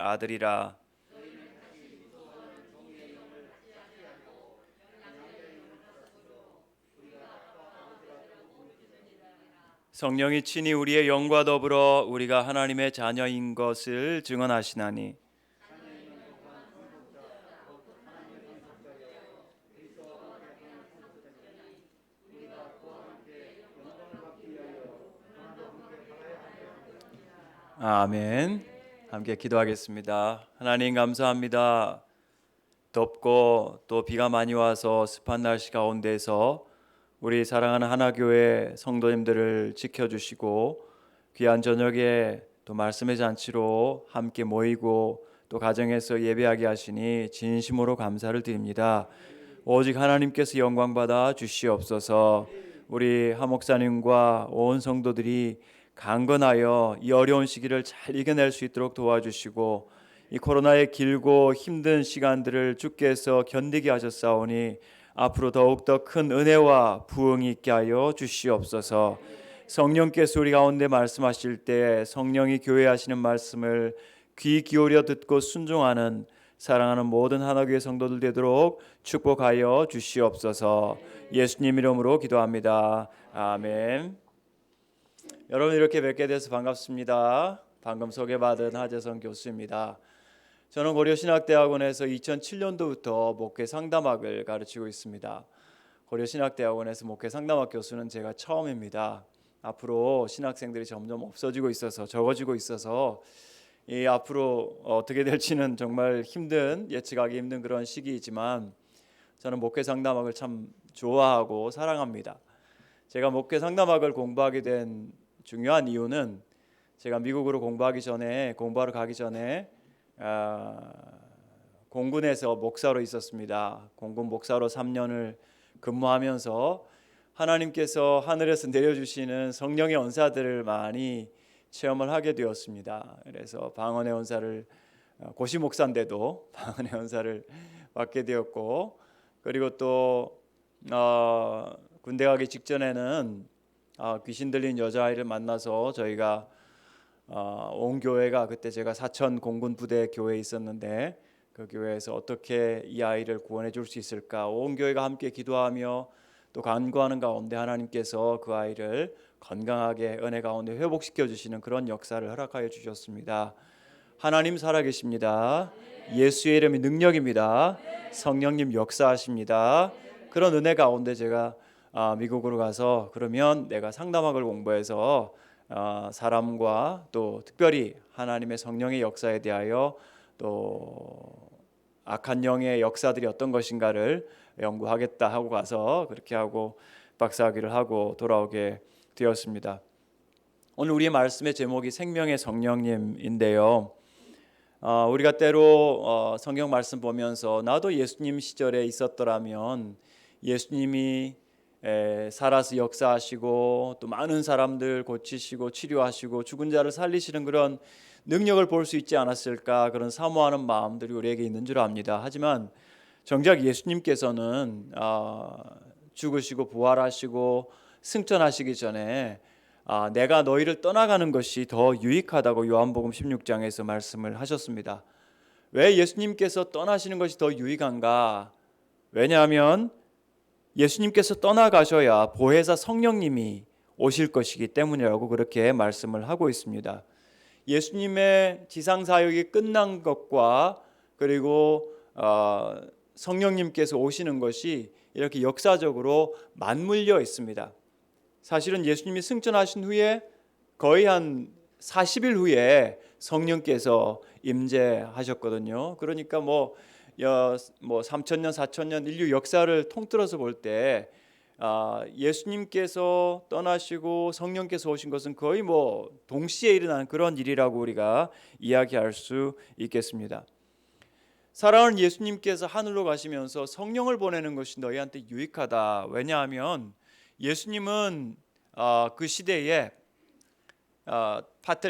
아들이라. 성령이 친히 우리의 영과 더불어 우리가 하나님의 자녀인 것을 증언하시나니. 아멘. 함께 기도하겠습니다. 하나님 감사합니다. 덥고 또 비가 많이 와서 습한 날씨 가운데서 우리 사랑하는 하나교회 성도님들을 지켜주시고 귀한 저녁에 또 말씀의 잔치로 함께 모이고 또 가정에서 예배하게 하시니 진심으로 감사를 드립니다. 오직 하나님께서 영광 받아 주시옵소서. 우리 하 목사님과 온 성도들이 강건하여 이 어려운 시기를 잘 이겨낼 수 있도록 도와주시고 이 코로나의 길고 힘든 시간들을 주께서 견디게 하셨사오니 앞으로 더욱더 큰 은혜와 부흥이 있게 하여 주시옵소서. 성령께서 우리 가운데 말씀하실 때 성령이 교회하시는 말씀을 귀 기울여 듣고 순종하는 사랑하는 모든 하나교회 성도들 되도록 축복하여 주시옵소서. 예수님 이름으로 기도합니다. 아멘. 여러분 이렇게 뵙게 돼서 반갑습니다. 방금 소개받은 하재성 교수입니다. 저는 고려신학대학원에서 2007년도부터 목회 상담학을 가르치고 있습니다. 고려신학대학원에서 목회 상담학 교수는 제가 처음입니다. 앞으로 신학생들이 점점 없어지고 있어서 적어지고 있어서 이 앞으로 어떻게 될지는 정말 예측하기 힘든 그런 시기이지만 저는 목회 상담학을 참 좋아하고 사랑합니다. 제가 목회 상담학을 공부하게 된 중요한 이유는 제가 미국으로 공부하러 가기 전에 공군에서 목사로 있었습니다. 공군 목사로 3년을 근무하면서 하나님께서 하늘에서 내려주시는 성령의 은사들을 많이 체험을 하게 되었습니다. 그래서 방언의 은사를 고시 목사인데도 방언의 은사를 받게 되었고, 그리고 또 군대 가기 직전에는 귀신 들린 여자아이를 만나서 저희가 온 교회가 그때 제가 사천 공군 부대 교회에 있었는데 그 교회에서 어떻게 이 아이를 구원해 줄 수 있을까 온 교회가 함께 기도하며 또 간구하는 가운데 하나님께서 그 아이를 건강하게 은혜 가운데 회복시켜 주시는 그런 역사를 허락하여 주셨습니다. 하나님 살아계십니다. 예수의 이름이 능력입니다. 성령님 역사하십니다. 그런 은혜 가운데 제가 미국으로 가서 그러면 내가 상담학을 공부해서 사람과 또 특별히 하나님의 성령의 역사에 대하여 또 악한 영의 역사들이 어떤 것인가를 연구하겠다 하고 가서 그렇게 하고 박사학위를 하고 돌아오게 되었습니다. 오늘 우리의 말씀의 제목이 생명의 성령님인데요. 우리가 때로 성경 말씀 보면서 나도 예수님 시절에 있었더라면 예수님이 살아서 역사하시고 또 많은 사람들 고치시고 치료하시고 죽은 자를 살리시는 그런 능력을 볼 수 있지 않았을까, 그런 사모하는 마음들이 우리에게 있는 줄 압니다. 하지만 정작 예수님께서는 죽으시고 부활하시고 승천하시기 전에 내가 너희를 떠나가는 것이 더 유익하다고 요한복음 16장에서 말씀을 하셨습니다. 왜 예수님께서 떠나시는 것이 더 유익한가? 왜냐하면 예수님께서 떠나가셔야 보혜사 성령님이 오실 것이기 때문이라고 그렇게 말씀을 하고 있습니다. 예수님의 지상 사역이 끝난 것과 그리고 성령님께서 오시는 것이 이렇게 역사적으로 맞물려 있습니다. 사실은 예수님이 승천하신 후에 거의 한 40일 후에 성령께서 임재하셨거든요. 그러니까 3,000년, 4,000년 인류 역사를 통틀어서 볼 때 예수님께서 떠나시고 성령께서 오신 것은 거의 동시에 일어나는 그런 일이라고 우리가 이야기할 수 있겠습니다. 사랑하는 예수님께서 하늘로 가시면서 성령을 보내는 것이 너희한테 유익하다. 왜냐하면 예수님은 그 시대에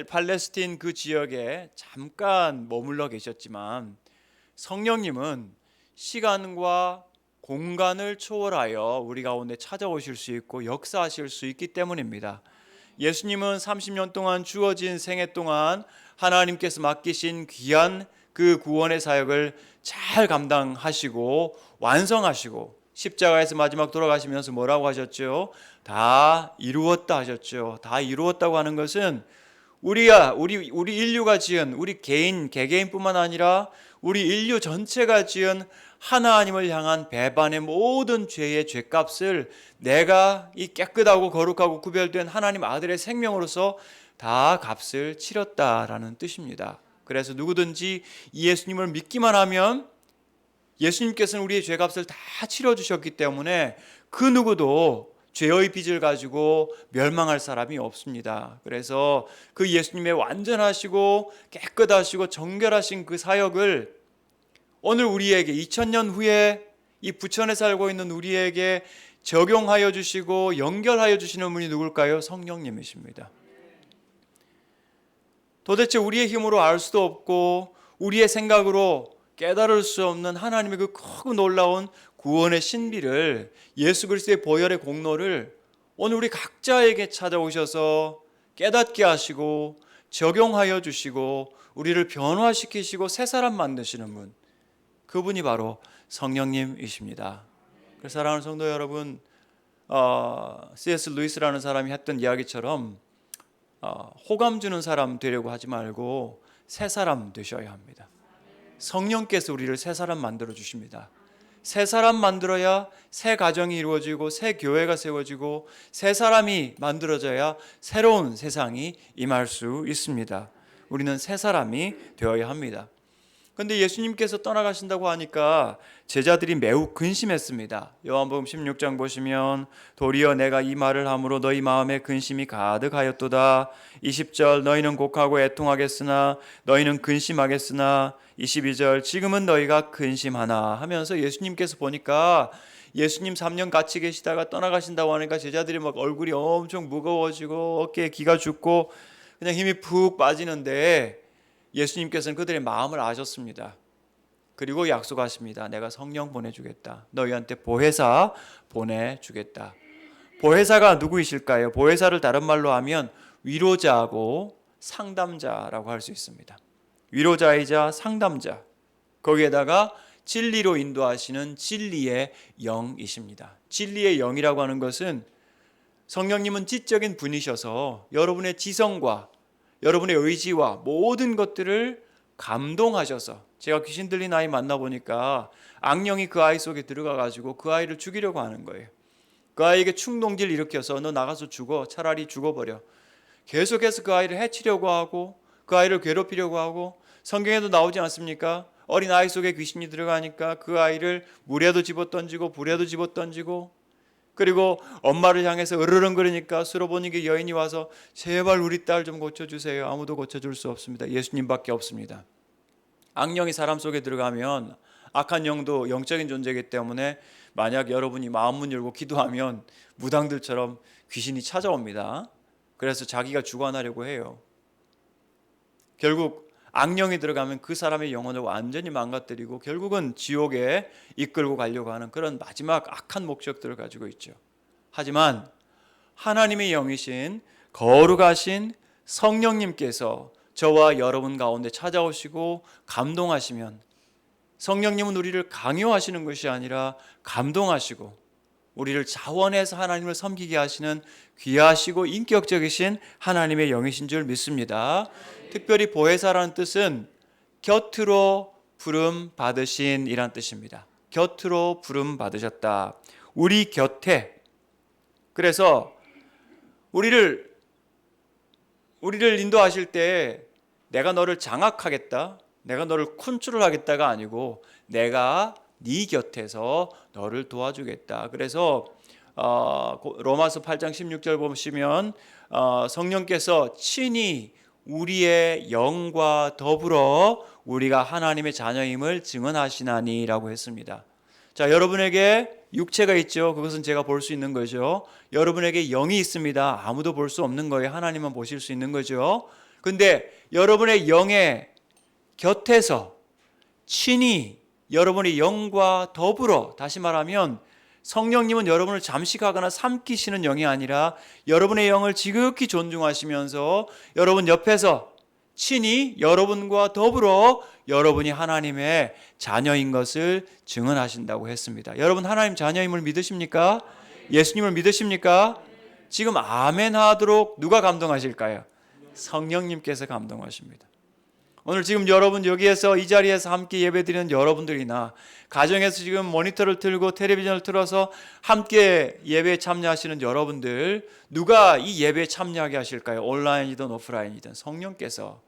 팔레스틴 그 지역에 잠깐 머물러 계셨지만 성령님은 시간과 공간을 초월하여 우리 가운데 찾아오실 수 있고 역사하실 수 있기 때문입니다. 예수님은 30년 동안 주어진 생애 동안 하나님께서 맡기신 귀한 그 구원의 사역을 잘 감당하시고 완성하시고 십자가에서 마지막 돌아가시면서 뭐라고 하셨죠? 다 이루었다 하셨죠. 다 이루었다고 하는 것은 우리 인류가 지은 우리 개개인뿐만 아니라 우리 인류 전체가 지은 하나님을 향한 배반의 모든 죄의 죄값을 내가 이 깨끗하고 거룩하고 구별된 하나님 아들의 생명으로서 다 값을 치렀다라는 뜻입니다. 그래서 누구든지 이 예수님을 믿기만 하면 예수님께서는 우리의 죄값을 다 치러주셨기 때문에 그 누구도 죄의 빚을 가지고 멸망할 사람이 없습니다. 그래서 그 예수님의 완전하시고 깨끗하시고 정결하신 그 사역을 오늘 우리에게 2000년 후에 이 부천에 살고 있는 우리에게 적용하여 주시고 연결하여 주시는 분이 누굴까요? 성령님이십니다. 도대체 우리의 힘으로 알 수도 없고 우리의 생각으로 깨달을 수 없는 하나님의 그 크고 놀라운 구원의 신비를 예수 그리스도의 보혈의 공로를 오늘 우리 각자에게 찾아오셔서 깨닫게 하시고 적용하여 주시고 우리를 변화시키시고 새 사람 만드시는 분, 그분이 바로 성령님이십니다. 그래서 사랑하는 성도 여러분, C.S. 루이스라는 사람이 했던 이야기처럼 호감 주는 사람 되려고 하지 말고 새 사람 되셔야 합니다. 성령께서 우리를 새 사람 만들어 주십니다. 새 사람 만들어야 새 가정이 이루어지고 새 교회가 세워지고 새 사람이 만들어져야 새로운 세상이 임할 수 있습니다. 우리는 새 사람이 되어야 합니다. 그런데 예수님께서 떠나가신다고 하니까 제자들이 매우 근심했습니다. 요한복음 16장 보시면 도리어 내가 이 말을 함으로 너희 마음에 근심이 가득하였도다. 20절 너희는 곡하고 애통하겠으나 너희는 근심하겠으나 22절 지금은 너희가 근심하나 하면서 예수님께서 보니까 예수님 3년 같이 계시다가 떠나가신다고 하니까 제자들이 막 얼굴이 엄청 무거워지고 어깨에 기가 죽고 그냥 힘이 푹 빠지는데 예수님께서는 그들의 마음을 아셨습니다. 그리고 약속하십니다. 내가 성령 보내주겠다. 너희한테 보혜사 보내주겠다. 보혜사가 누구이실까요? 보혜사를 다른 말로 하면 위로자하고 상담자라고 할 수 있습니다. 위로자이자 상담자, 거기에다가 진리로 인도하시는 진리의 영이십니다. 진리의 영이라고 하는 것은 성령님은 지적인 분이셔서 여러분의 지성과 여러분의 의지와 모든 것들을 감동하셔서, 제가 귀신 들린 아이 만나보니까 악령이 그 아이 속에 들어가가지고 그 아이를 죽이려고 하는 거예요. 그 아이에게 충동질 일으켜서 너 나가서 죽어, 차라리 죽어버려. 계속해서 그 아이를 해치려고 하고 그 아이를 괴롭히려고 하고, 성경에도 나오지 않습니까? 어린 아이 속에 귀신이 들어가니까 그 아이를 물에도 집어던지고 불에도 집어던지고, 그리고 엄마를 향해서 으르렁거리니까 수로보니게 여인이 와서 제발 우리 딸 좀 고쳐주세요. 아무도 고쳐줄 수 없습니다. 예수님밖에 없습니다. 악령이 사람 속에 들어가면 악한 영도 영적인 존재이기 때문에 만약 여러분이 마음문 열고 기도하면 무당들처럼 귀신이 찾아옵니다. 그래서 자기가 주관하려고 해요. 결국 악령이 들어가면 그 사람의 영혼을 완전히 망가뜨리고 결국은 지옥에 이끌고 가려고 하는 그런 마지막 악한 목적들을 가지고 있죠. 하지만 하나님의 영이신 거룩하신 성령님께서 저와 여러분 가운데 찾아오시고 감동하시면, 성령님은 우리를 강요하시는 것이 아니라 감동하시고 우리를 자원해서 하나님을 섬기게 하시는 귀하시고 인격적이신 하나님의 영이신 줄 믿습니다. 특별히 보혜사라는 뜻은 곁으로 부름 받으신 이란 뜻입니다. 곁으로 부름 받으셨다. 우리 곁에. 그래서 우리를 인도하실 때 내가 너를 장악하겠다, 내가 너를 컨트롤하겠다가 아니고 내가 네 곁에서 너를 도와주겠다. 그래서 로마서 8장 16절 보시면 성령께서 친히 우리의 영과 더불어 우리가 하나님의 자녀임을 증언하시나니라고 했습니다. 자, 여러분에게 육체가 있죠. 그것은 제가 볼 수 있는 거죠. 여러분에게 영이 있습니다. 아무도 볼 수 없는 거예요. 하나님만 보실 수 있는 거죠. 근데 여러분의 영의 곁에서 친히 여러분의 영과 더불어, 다시 말하면 성령님은 여러분을 잠식하거나 삼키시는 영이 아니라 여러분의 영을 지극히 존중하시면서 여러분 옆에서 친히 여러분과 더불어 여러분이 하나님의 자녀인 것을 증언하신다고 했습니다. 여러분 하나님 자녀임을 믿으십니까? 예수님을 믿으십니까? 지금 아멘 하도록 누가 감동하실까요? 성령님께서 감동하십니다. 오늘 지금 여러분 여기에서 이 자리에서 함께 예배드리는 여러분들이나 가정에서 지금 모니터를 틀고 텔레비전을 틀어서 함께 예배에 참여하시는 여러분들, 누가 이 예배에 참여하게 하실까요? 온라인이든 오프라인이든 성령께서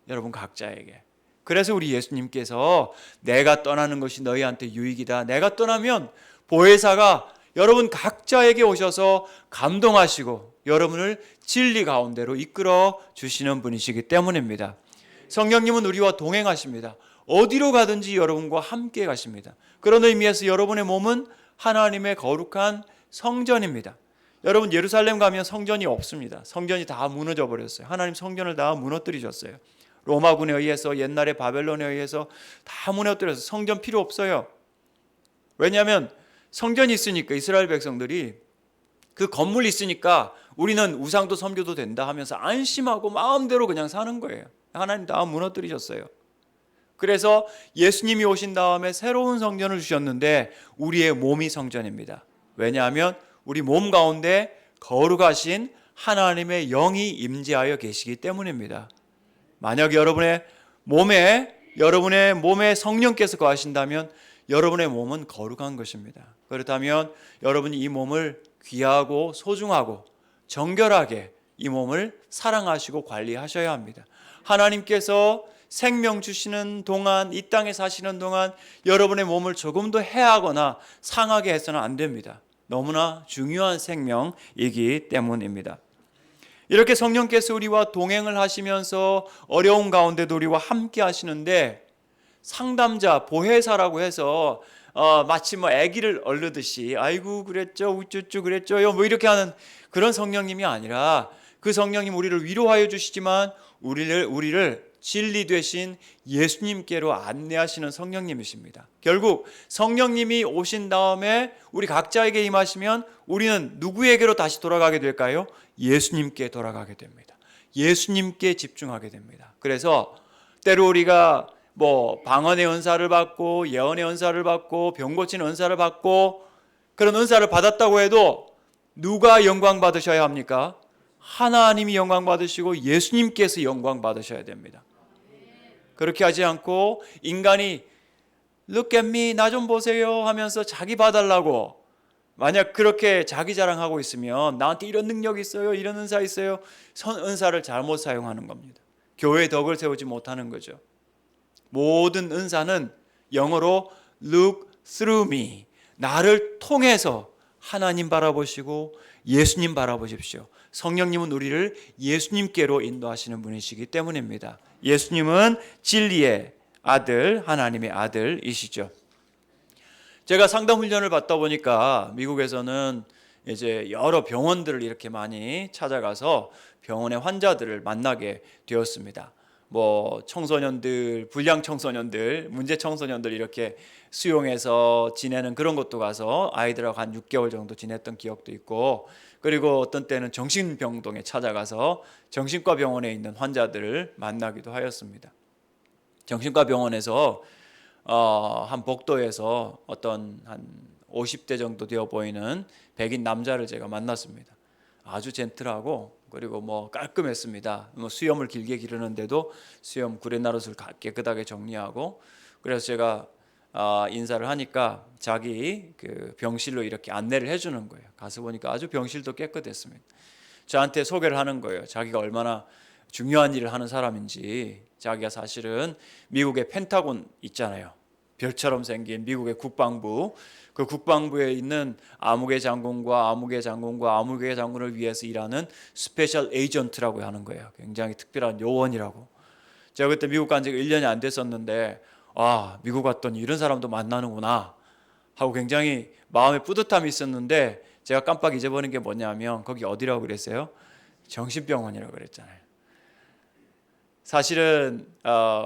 여러분 각자에게. 그래서 우리 예수님께서 내가 떠나는 것이 너희한테 유익이다, 내가 떠나면 보혜사가 여러분 각자에게 오셔서 감동하시고 여러분을 진리 가운데로 이끌어 주시는 분이시기 때문입니다. 성령님은 우리와 동행하십니다. 어디로 가든지 여러분과 함께 가십니다. 그런 의미에서 여러분의 몸은 하나님의 거룩한 성전입니다. 여러분 예루살렘 가면 성전이 없습니다. 성전이 다 무너져 버렸어요. 하나님 성전을 다 무너뜨리셨어요. 로마군에 의해서, 옛날에 바벨론에 의해서 다 무너뜨려서 성전 필요 없어요. 왜냐하면 성전이 있으니까 이스라엘 백성들이 그 건물이 있으니까 우리는 우상도 섬겨도 된다 하면서 안심하고 마음대로 그냥 사는 거예요. 하나님 다 무너뜨리셨어요. 그래서 예수님이 오신 다음에 새로운 성전을 주셨는데 우리의 몸이 성전입니다. 왜냐하면 우리 몸 가운데 거룩하신 하나님의 영이 임재하여 계시기 때문입니다. 만약 여러분의 몸에 성령께서 거하신다면 여러분의 몸은 거룩한 것입니다. 그렇다면 여러분이 이 몸을 귀하고 소중하고 정결하게 이 몸을 사랑하시고 관리하셔야 합니다. 하나님께서 생명 주시는 동안, 이 땅에 사시는 동안 여러분의 몸을 조금도 해하거나 상하게 해서는 안 됩니다. 너무나 중요한 생명이기 때문입니다. 이렇게 성령께서 우리와 동행을 하시면서 어려운 가운데도 우리와 함께 하시는데, 상담자, 보혜사라고 해서 마치 아기를 얼르듯이 아이고 그랬죠, 우쭈쭈 그랬죠요, 이렇게 하는 그런 성령님이 아니라, 그 성령님 우리를 위로하여 주시지만 우리를 진리 되신 예수님께로 안내하시는 성령님이십니다. 결국 성령님이 오신 다음에 우리 각자에게 임하시면 우리는 누구에게로 다시 돌아가게 될까요? 예수님께 돌아가게 됩니다. 예수님께 집중하게 됩니다. 그래서 때로 우리가 방언의 은사를 받고 예언의 은사를 받고 병 고치는 은사를 받고 그런 은사를 받았다고 해도 누가 영광 받으셔야 합니까? 하나님이 영광 받으시고 예수님께서 영광 받으셔야 됩니다. 그렇게 하지 않고 인간이 Look at me, 나 좀 보세요 하면서 자기 봐달라고 만약 그렇게 자기 자랑하고 있으면, 나한테 이런 능력이 있어요, 이런 은사 있어요, 은사를 잘못 사용하는 겁니다. 교회의 덕을 세우지 못하는 거죠. 모든 은사는 영어로 Look through me, 나를 통해서 하나님 바라보시고 예수님 바라보십시오. 성령님은 우리를 예수님께로 인도하시는 분이시기 때문입니다. 예수님은 진리의 아들, 하나님의 아들이시죠. 제가 상담 훈련을 받다 보니까 미국에서는 이제 여러 병원들을 이렇게 많이 찾아가서 병원의 환자들을 만나게 되었습니다. 청소년들, 불량 청소년들, 문제 청소년들 이렇게 수용해서 지내는 그런 곳도 가서 아이들하고 한 6개월 정도 지냈던 기억도 있고, 그리고 어떤 때는 정신병동에 찾아가서 정신과 병원에 있는 환자들을 만나기도 하였습니다. 정신과 병원에서 한 복도에서 어떤 한 50대 정도 되어 보이는 백인 남자를 제가 만났습니다. 아주 젠틀하고 그리고 깔끔했습니다. 수염을 길게 기르는데도 수염 구레나룻을 깨끗하게 정리하고, 그래서 제가 인사를 하니까 자기 그 병실로 이렇게 안내를 해주는 거예요. 가서 보니까 아주 병실도 깨끗했습니다. 저한테 소개를 하는 거예요. 자기가 얼마나 중요한 일을 하는 사람인지. 자기가 사실은 미국의 펜타곤 있잖아요. 별처럼 생긴 미국의 국방부, 그 국방부에 있는 아무개 장군과 아무개 장군과 아무개 장군을 위해서 일하는 스페셜 에이전트라고 하는 거예요. 굉장히 특별한 요원이라고. 제가 그때 미국 간 지가 1년이 안 됐었는데 미국 갔더니 이런 사람도 만나는구나 하고 굉장히 마음에 뿌듯함이 있었는데, 제가 깜빡 잊어버린 게 뭐냐면 거기 어디라고 그랬어요? 정신병원이라고 그랬잖아요. 사실은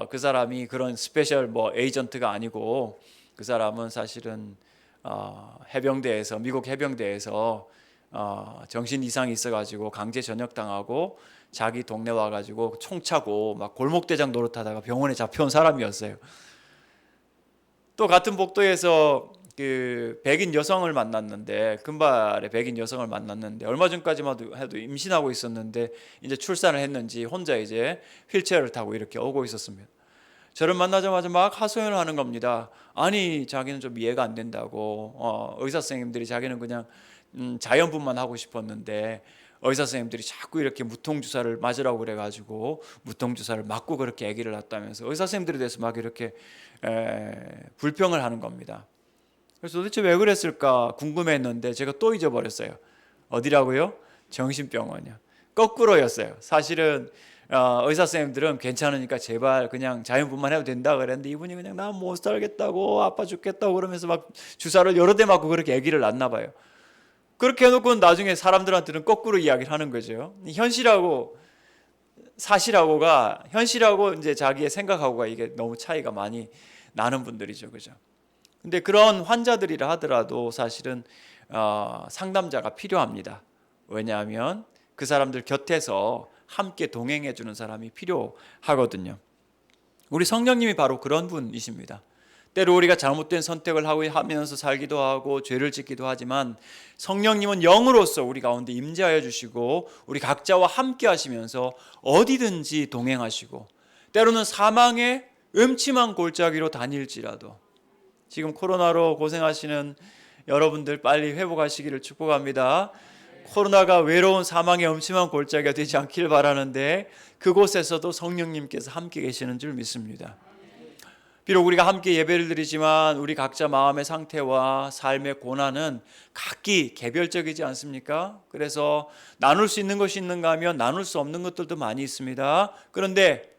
그 사람이 그런 스페셜 에이전트가 아니고, 그 사람은 사실은 해병대에서 미국 해병대에서 정신 이상이 있어가지고 강제 전역당하고 자기 동네 와가지고 총 차고 막 골목대장 노릇하다가 병원에 잡혀온 사람이었어요. 또 같은 복도에서 그 백인 여성을 만났는데, 금발의 백인 여성을 만났는데, 얼마 전까지만 해도 임신하고 있었는데 이제 출산을 했는지 혼자 이제 휠체어를 타고 이렇게 오고 있었습니다. 저를 만나자마자 막 하소연을 하는 겁니다. 아니, 자기는 좀 이해가 안 된다고. 의사 선생님들이 자기는 그냥 자연분만 하고 싶었는데 의사 선생님들이 자꾸 이렇게 무통주사를 맞으라고 그래가지고 무통주사를 맞고 그렇게 아기를 낳았다면서 의사 선생님들에 대해서 막 이렇게 불평을 하는 겁니다. 그래서 도대체 왜 그랬을까 궁금했는데 제가 또 잊어버렸어요. 어디라고요? 정신병원이요. 거꾸로였어요. 사실은 의사 선생님들은 괜찮으니까 제발 그냥 자연분만 해도 된다 그랬는데, 이분이 그냥 나 못 살겠다고 아파 죽겠다고 그러면서 막 주사를 여러 대 맞고 그렇게 아기를 낳나 봐요. 그렇게 해놓고 나중에 사람들한테는 거꾸로 이야기를 하는 거죠. 현실하고 사실하고가, 현실하고 이제 자기의 생각하고가 이게 너무 차이가 많이 나는 분들이죠, 그죠? 근데 그런 환자들이라 하더라도 사실은 상담자가 필요합니다. 왜냐하면 그 사람들 곁에서 함께 동행해 주는 사람이 필요하거든요. 우리 성령님이 바로 그런 분이십니다. 때로 우리가 잘못된 선택을 하면서 살기도 하고 죄를 짓기도 하지만 성령님은 영으로서 우리 가운데 임재하여 주시고 우리 각자와 함께 하시면서 어디든지 동행하시고, 때로는 사망의 음침한 골짜기로 다닐지라도, 지금 코로나로 고생하시는 여러분들 빨리 회복하시기를 축복합니다. 코로나가 외로운 사망의 음침한 골짜기가 되지 않길 바라는데 그곳에서도 성령님께서 함께 계시는 줄 믿습니다. 비록 우리가 함께 예배를 드리지만 우리 각자 마음의 상태와 삶의 고난은 각기 개별적이지 않습니까? 그래서 나눌 수 있는 것이 있는가 하면 나눌 수 없는 것들도 많이 있습니다. 그런데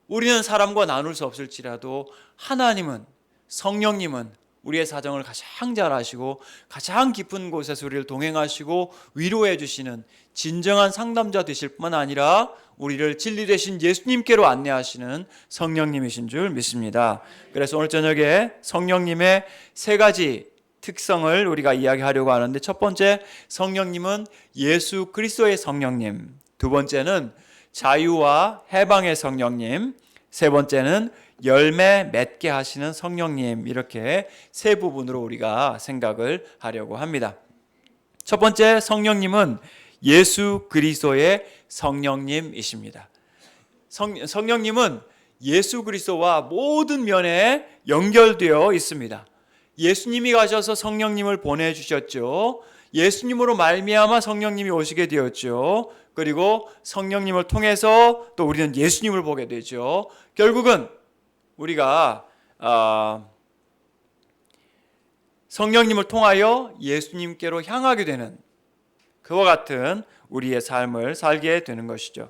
우리는 사람과 나눌 수 없을지라도 하나님은, 성령님은 우리의 사정을 가장 잘 아시고 가장 깊은 곳에서 우리를 동행하시고 위로해 주시는 진정한 상담자 되실 뿐만 아니라 우리를 진리 되신 예수님께로 안내하시는 성령님이신 줄 믿습니다. 그래서 오늘 저녁에 성령님의 세 가지 특성을 우리가 이야기하려고 하는데, 첫 번째, 성령님은 예수 그리스도의 성령님. 두 번째는 자유와 해방의 성령님. 세 번째는 열매 맺게 하시는 성령님. 이렇게 세 부분으로 우리가 생각을 하려고 합니다. 첫 번째, 성령님은 예수 그리스도의 성령님이십니다. 성령님은 예수 그리스도와 모든 면에 연결되어 있습니다. 예수님이 가셔서 성령님을 보내주셨죠. 예수님으로 말미암아 성령님이 오시게 되었죠. 그리고 성령님을 통해서 또 우리는 예수님을 보게 되죠. 결국은 우리가 성령님을 통하여 예수님께로 향하게 되는, 그와 같은 우리의 삶을 살게 되는 것이죠.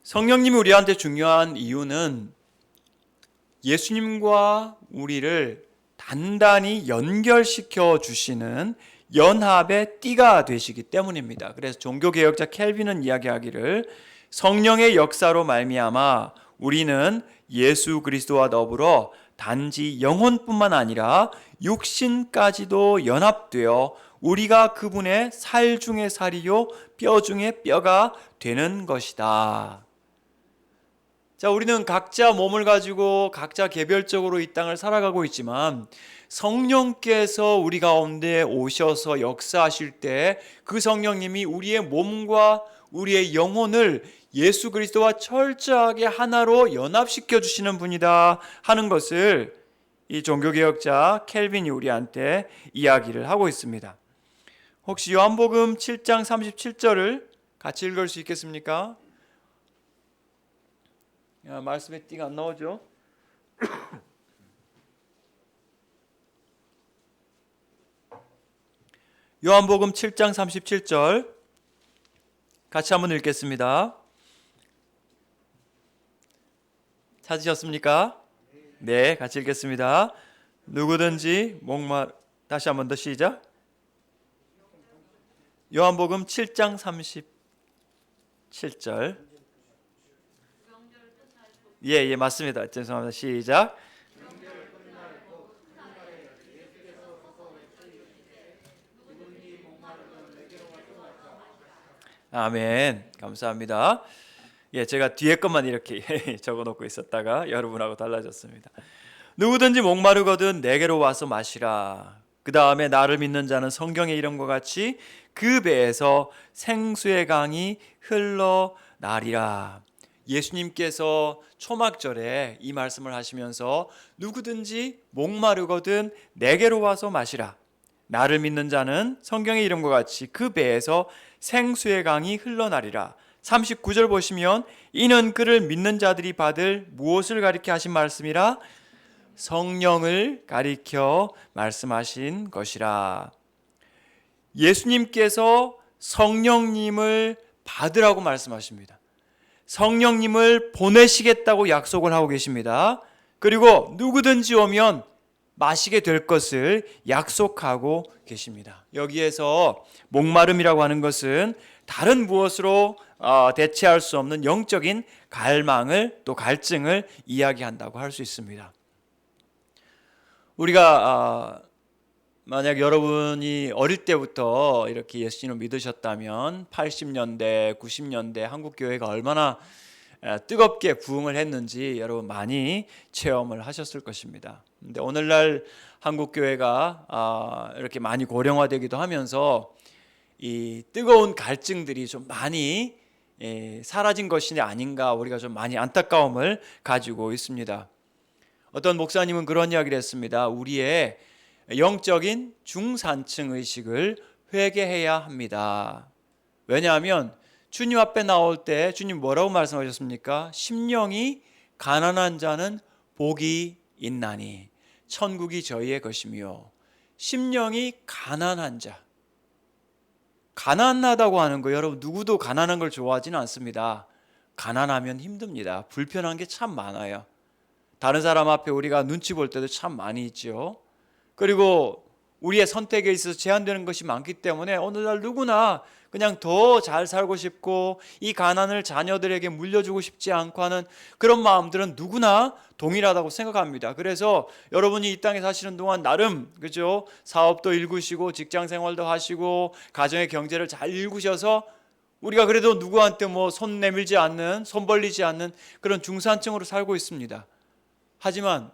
성령님이 우리한테 중요한 이유는 예수님과 우리를 단단히 연결시켜 주시는 연합의 띠가 되시기 때문입니다. 그래서 종교개혁자 켈빈은 이야기하기를, 성령의 역사로 말미암아 우리는 예수 그리스도와 더불어 단지 영혼뿐만 아니라 육신까지도 연합되어 우리가 그분의 살 중의 살이요 뼈 중의 뼈가 되는 것이다. 자, 우리는 각자 몸을 가지고 각자 개별적으로 이 땅을 살아가고 있지만 성령께서 우리 가운데 오셔서 역사하실 때 그 성령님이 우리의 몸과 우리의 영혼을 예수 그리스도와 철저하게 하나로 연합시켜 주시는 분이다 하는 것을 이 종교개혁자 켈빈이 우리한테 이야기를 하고 있습니다. 혹시 요한복음 7장 37절을 같이 읽을 수 있겠습니까? 말씀에 띠가 안 나오죠? 요한복음 7장 37절 같이 한번 읽겠습니다. 찾으셨습니까? 네, 같이 읽겠습니다. 누구든지 다시 한번 더 시작. 요한복음 7장 37절. 예, 맞습니다. 죄송합니다. 시작. 아멘. 감사합니다. 예, 제가 뒤에 것만 이렇게 적어놓고 있었다가 여러분하고 달라졌습니다. 누구든지 목마르거든 내게로 와서 마시라. 그 다음에 나를 믿는 자는 성경의 이름과 같이 그 배에서 생수의 강이 흘러나리라. 예수님께서 초막절에 이 말씀을 하시면서 누구든지 목마르거든 내게로 와서 마시라. 나를 믿는 자는 성경의 이름과 같이 그 배에서 생수의 강이 흘러나리라. 39절 보시면 이는 그를 믿는 자들이 받을 무엇을 가리켜 하신 말씀이라? 성령을 가리켜 말씀하신 것이라. 예수님께서 성령님을 받으라고 말씀하십니다. 성령님을 보내시겠다고 약속을 하고 계십니다. 그리고 누구든지 오면 마시게 될 것을 약속하고 계십니다. 여기에서 목마름이라고 하는 것은 다른 무엇으로 대체할 수 없는 영적인 갈망을 또 갈증을 이야기한다고 할 수 있습니다. 우리가 만약 여러분이 어릴 때부터 이렇게 예수님을 믿으셨다면 80년대, 90년대 한국 교회가 얼마나 뜨겁게 부흥을 했는지 여러분 많이 체험을 하셨을 것입니다. 근데 오늘날 한국 교회가 이렇게 많이 고령화되기도 하면서 이 뜨거운 갈증들이 좀 많이 사라진 것이 아닌가, 우리가 좀 많이 안타까움을 가지고 있습니다. 어떤 목사님은 그런 이야기를 했습니다. 우리의 영적인 중산층 의식을 회개해야 합니다. 왜냐하면 주님 앞에 나올 때 주님 뭐라고 말씀하셨습니까? 심령이 가난한 자는 복이 있나니 천국이 저희의 것이며. 심령이 가난한 자, 가난하다고 하는 거, 여러분 누구도 가난한 걸 좋아하지는 않습니다. 가난하면 힘듭니다. 불편한 게 참 많아요. 다른 사람 앞에 우리가 눈치 볼 때도 참 많이 있죠. 그리고 우리의 선택에 있어서 제한되는 것이 많기 때문에 오늘날 누구나 그냥 더 잘 살고 싶고 이 가난을 자녀들에게 물려주고 싶지 않고 하는 그런 마음들은 누구나 동일하다고 생각합니다. 그래서 여러분이 이 땅에 사시는 동안 나름 그죠? 사업도 일구시고 직장 생활도 하시고 가정의 경제를 잘 일구셔서 우리가 그래도 누구한테 뭐 손 내밀지 않는, 손 벌리지 않는 그런 중산층으로 살고 있습니다. 하지만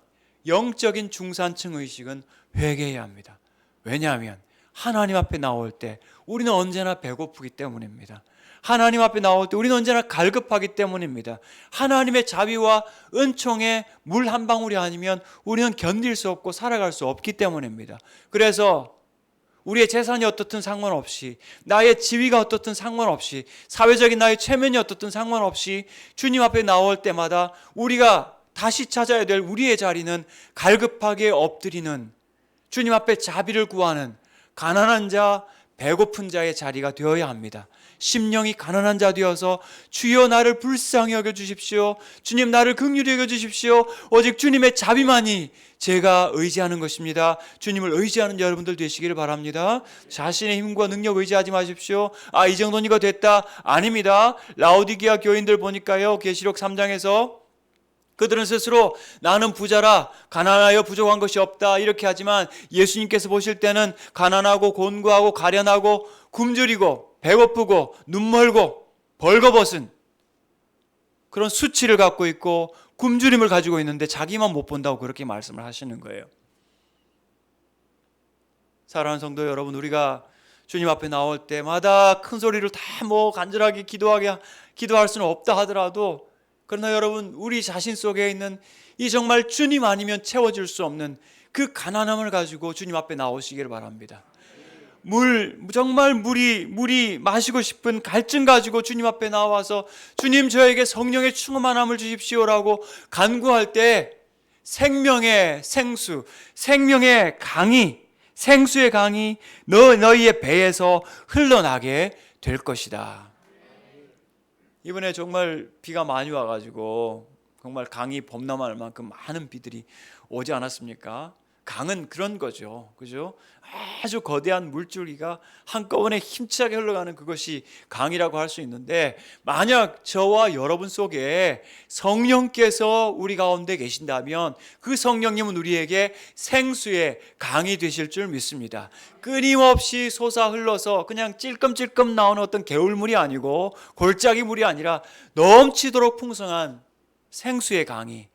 영적인 중산층 의식은 회개해야 합니다. 왜냐하면 하나님 앞에 나올 때 우리는 언제나 배고프기 때문입니다. 하나님 앞에 나올 때 우리는 언제나 갈급하기 때문입니다. 하나님의 자비와 은총에 물 한 방울이 아니면 우리는 견딜 수 없고 살아갈 수 없기 때문입니다. 그래서 우리의 재산이 어떻든 상관없이, 나의 지위가 어떻든 상관없이, 사회적인 나의 체면이 어떻든 상관없이 주님 앞에 나올 때마다 우리가 다시 찾아야 될 우리의 자리는 갈급하게 엎드리는, 주님 앞에 자비를 구하는 가난한 자, 배고픈 자의 자리가 되어야 합니다. 심령이 가난한 자 되어서 주여 나를 불쌍히 여겨주십시오. 주님 나를 긍휼히 여겨주십시오. 오직 주님의 자비만이 제가 의지하는 것입니다. 주님을 의지하는 여러분들 되시기를 바랍니다. 자신의 힘과 능력 의지하지 마십시오. 이 정도니까 됐다. 아닙니다. 라오디게아 교인들 보니까요, 계시록 3장에서 그들은 스스로 나는 부자라, 가난하여 부족한 것이 없다 이렇게 하지만 예수님께서 보실 때는 가난하고 곤고하고 가련하고 굶주리고 배고프고 눈멀고 벌거벗은 그런 수치를 갖고 있고 굶주림을 가지고 있는데 자기만 못 본다고 그렇게 말씀을 하시는 거예요. 사랑하는 성도 여러분, 우리가 주님 앞에 나올 때마다 큰 소리를 다 간절하게 기도할 수는 없다 하더라도, 그러나 여러분 우리 자신 속에 있는 이 정말 주님 아니면 채워질 수 없는 그 가난함을 가지고 주님 앞에 나오시기를 바랍니다. 정말 물이 마시고 싶은 갈증 가지고 주님 앞에 나와서 주님 저에게 성령의 충만함을 주십시오라고 간구할 때 생명의 생수, 생명의 강이, 생수의 강이 너희의 배에서 흘러나게 될 것이다. 이번에 정말 비가 많이 와가지고 정말 강이 범람할 만큼 많은 비들이 오지 않았습니까? 강은 그런 거죠. 그죠? 아주 거대한 물줄기가 한꺼번에 힘차게 흘러가는 그것이 강이라고 할 수 있는데, 만약 저와 여러분 속에 성령께서 우리 가운데 계신다면 그 성령님은 우리에게 생수의 강이 되실 줄 믿습니다. 끊임없이 솟아 흘러서 그냥 찔끔찔끔 나오는 어떤 개울물이 아니고 골짜기 물이 아니라 넘치도록 풍성한 생수의 강이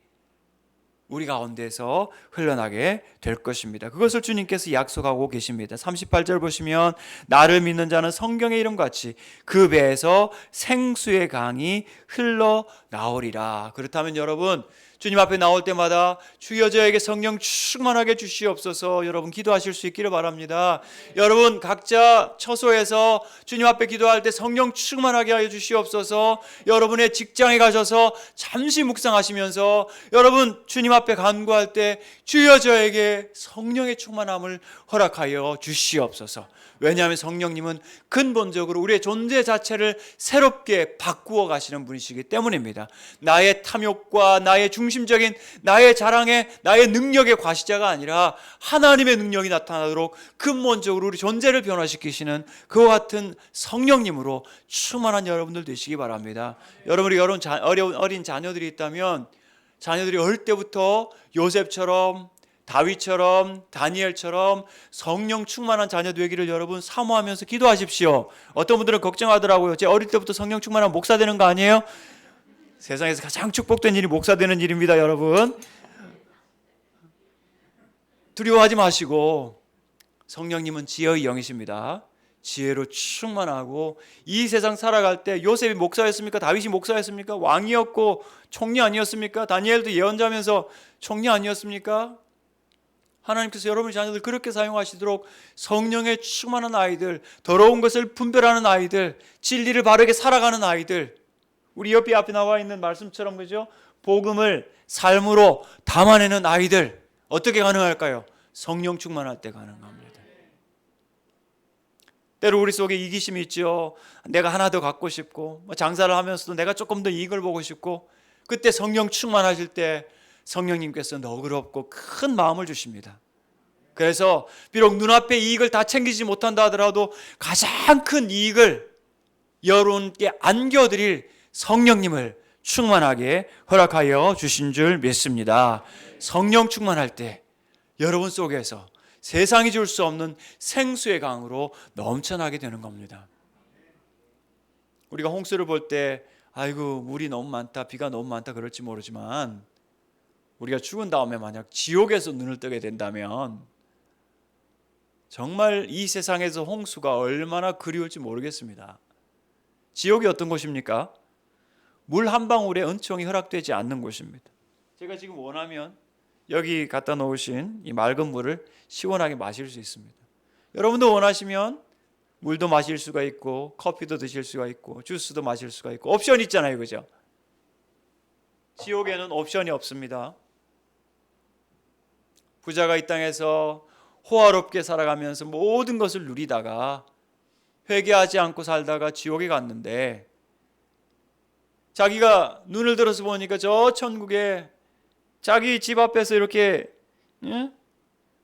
우리 가운데서 흘러나게 될 것입니다. 그것을 주님께서 약속하고 계십니다. 38절 보시면 나를 믿는 자는 성경의 이름같이 그 배에서 생수의 강이 흘러나오리라. 그렇다면 여러분, 주님 앞에 나올 때마다 주여 저에게 성령 충만하게 주시옵소서 여러분 기도하실 수 있기를 바랍니다. 여러분 각자 처소에서 주님 앞에 기도할 때 성령 충만하게 하여 주시옵소서. 여러분의 직장에 가셔서 잠시 묵상하시면서 여러분 주님 앞에 간구할 때 주여 저에게 성령의 충만함을 허락하여 주시옵소서. 왜냐하면 성령님은 근본적으로 우리의 존재 자체를 새롭게 바꾸어 가시는 분이시기 때문입니다. 나의 탐욕과 나의 중심적인 나의 자랑에 나의 능력의 과시자가 아니라 하나님의 능력이 나타나도록 근본적으로 우리 존재를 변화시키시는 그와 같은 성령님으로 충만한 여러분들 되시기 바랍니다. 여러분이 어린 자녀들이 있다면 자녀들이 어릴 때부터 요셉처럼 다윗처럼 다니엘처럼 성령 충만한 자녀 되기를 여러분 사모하면서 기도하십시오. 어떤 분들은 걱정하더라고요. 제 어릴 때부터 성령 충만한 목사 되는 거 아니에요? 세상에서 가장 축복된 일이 목사 되는 일입니다. 여러분 두려워하지 마시고 성령님은 지혜의 영이십니다. 지혜로 충만하고 이 세상 살아갈 때 요셉이 목사였습니까? 다윗이 목사였습니까? 왕이었고 총리 아니었습니까? 다니엘도 예언자면서 총리 아니었습니까? 하나님께서 여러분의 자녀들 그렇게 사용하시도록 성령의 충만한 아이들, 더러운 것을 분별하는 아이들, 진리를 바르게 살아가는 아이들, 우리 옆에 앞에 나와 있는 말씀처럼 그죠? 복음을 삶으로 담아내는 아이들 어떻게 가능할까요? 성령 충만할 때 가능합니다. 때로 우리 속에 이기심이 있죠. 내가 하나 더 갖고 싶고 장사를 하면서도 내가 조금 더 이익을 보고 싶고 그때 성령 충만하실 때 성령님께서 너그럽고 큰 마음을 주십니다. 그래서 비록 눈앞의 이익을 다 챙기지 못한다 하더라도 가장 큰 이익을 여러분께 안겨드릴 성령님을 충만하게 허락하여 주신 줄 믿습니다. 성령 충만할 때 여러분 속에서 세상이 줄 수 없는 생수의 강으로 넘쳐나게 되는 겁니다. 우리가 홍수를 볼 때 아이고 물이 너무 많다, 비가 너무 많다 그럴지 모르지만 우리가 죽은 다음에 만약 지옥에서 눈을 뜨게 된다면 정말 이 세상에서 홍수가 얼마나 그리울지 모르겠습니다. 지옥이 어떤 곳입니까? 물 한 방울에 은총이 허락되지 않는 곳입니다. 제가 지금 원하면 여기 갖다 놓으신 이 맑은 물을 시원하게 마실 수 있습니다. 여러분도 원하시면 물도 마실 수가 있고 커피도 드실 수가 있고 주스도 마실 수가 있고 옵션이 있잖아요. 그죠? 지옥에는 옵션이 없습니다. 부자가 이 땅에서 호화롭게 살아가면서 모든 것을 누리다가 회개하지 않고 살다가 지옥에 갔는데 자기가 눈을 들어서 보니까 저 천국에 자기 집 앞에서 이렇게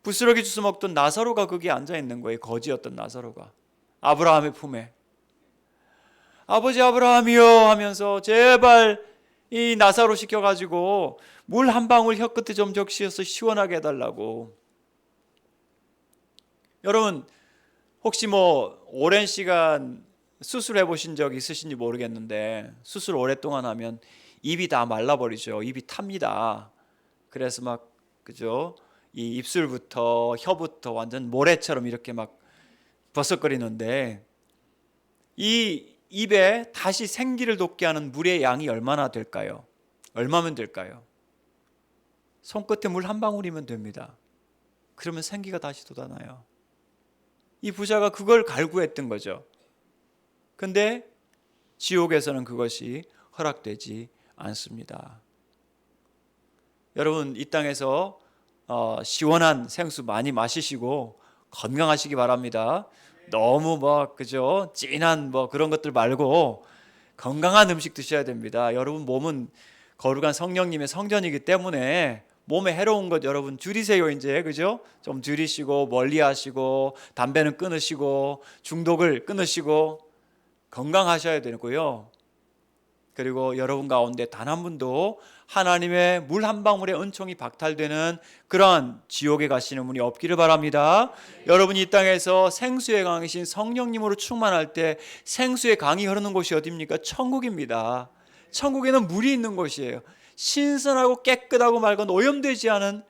부스러기 주스 먹던 나사로가 거기에 앉아 있는 거예요. 거지였던 나사로가 아브라함의 품에. 아버지 아브라함이여 하면서 제발 이 나사로 시켜가지고 물 한 방울 혀끝에 좀 적시어서 시원하게 해달라고. 여러분 혹시 오랜 시간 수술해 보신 적 있으신지 모르겠는데 수술 오랫동안 하면 입이 다 말라버리죠. 입이 탑니다. 그래서 막 그죠? 이 입술부터 혀부터 완전 모래처럼 이렇게 막 버석거리는데 이 입에 다시 생기를 돋게 하는 물의 양이 얼마나 될까요? 얼마면 될까요? 손끝에 물 한 방울이면 됩니다. 그러면 생기가 다시 돋아나요. 이 부자가 그걸 갈구했던 거죠. 근데 지옥에서는 그것이 허락되지 않습니다. 여러분 이 땅에서 시원한 생수 많이 마시시고 건강하시기 바랍니다. 너무 그죠? 진한 그런 것들 말고 건강한 음식 드셔야 됩니다. 여러분 몸은 거룩한 성령님의 성전이기 때문에 몸에 해로운 것 여러분 줄이세요. 이제 그죠? 좀 줄이시고 멀리하시고 담배는 끊으시고 중독을 끊으시고 건강하셔야 되고요. 그리고 여러분 가운데 단 한 분도 하나님의 물 한 방울의 은총이 박탈되는 그러한 지옥에 가시는 분이 없기를 바랍니다. 여러분이 이 땅에서 생수의 강이신 성령님으로 충만할 때 생수의 강이 흐르는 곳이 어디입니까? 천국입니다. 천국에는 물이 있는 곳이에요. 신선하고 깨끗하고 맑은 오염되지 않은,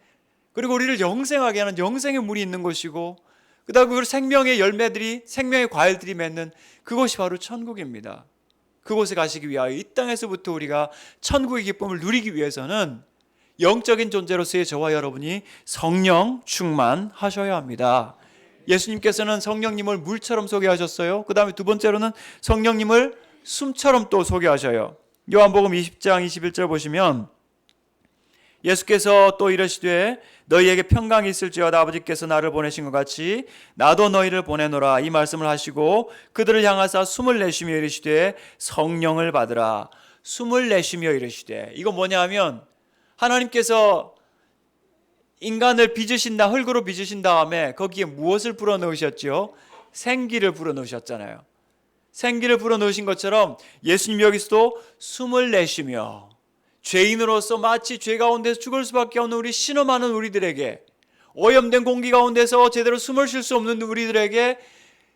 그리고 우리를 영생하게 하는 영생의 물이 있는 곳이고, 그 다음에 그 생명의 열매들이, 생명의 과일들이 맺는 그곳이 바로 천국입니다. 그곳에 가시기 위하여 이 땅에서부터 우리가 천국의 기쁨을 누리기 위해서는 영적인 존재로서의 저와 여러분이 성령 충만하셔야 합니다. 예수님께서는 성령님을 물처럼 소개하셨어요. 그 다음에 두 번째로는 성령님을 숨처럼 또 소개하셔요. 요한복음 20장 21절 보시면 예수께서 또 이르시되 너희에게 평강이 있을지어다 아버지께서 나를 보내신 것 같이 나도 너희를 보내노라 이 말씀을 하시고 그들을 향하사 숨을 내쉬며 이르시되 성령을 받으라. 숨을 내쉬며 이르시되, 이거 뭐냐 하면 하나님께서 인간을 빚으신다, 흙으로 빚으신 다음에 거기에 무엇을 불어넣으셨죠? 생기를 불어넣으셨잖아요. 생기를 불어넣으신 것처럼 예수님 여기서도 숨을 내쉬며 죄인으로서 마치 죄 가운데서 죽을 수밖에 없는 우리 신음하는 우리들에게, 오염된 공기 가운데서 제대로 숨을 쉴 수 없는 우리들에게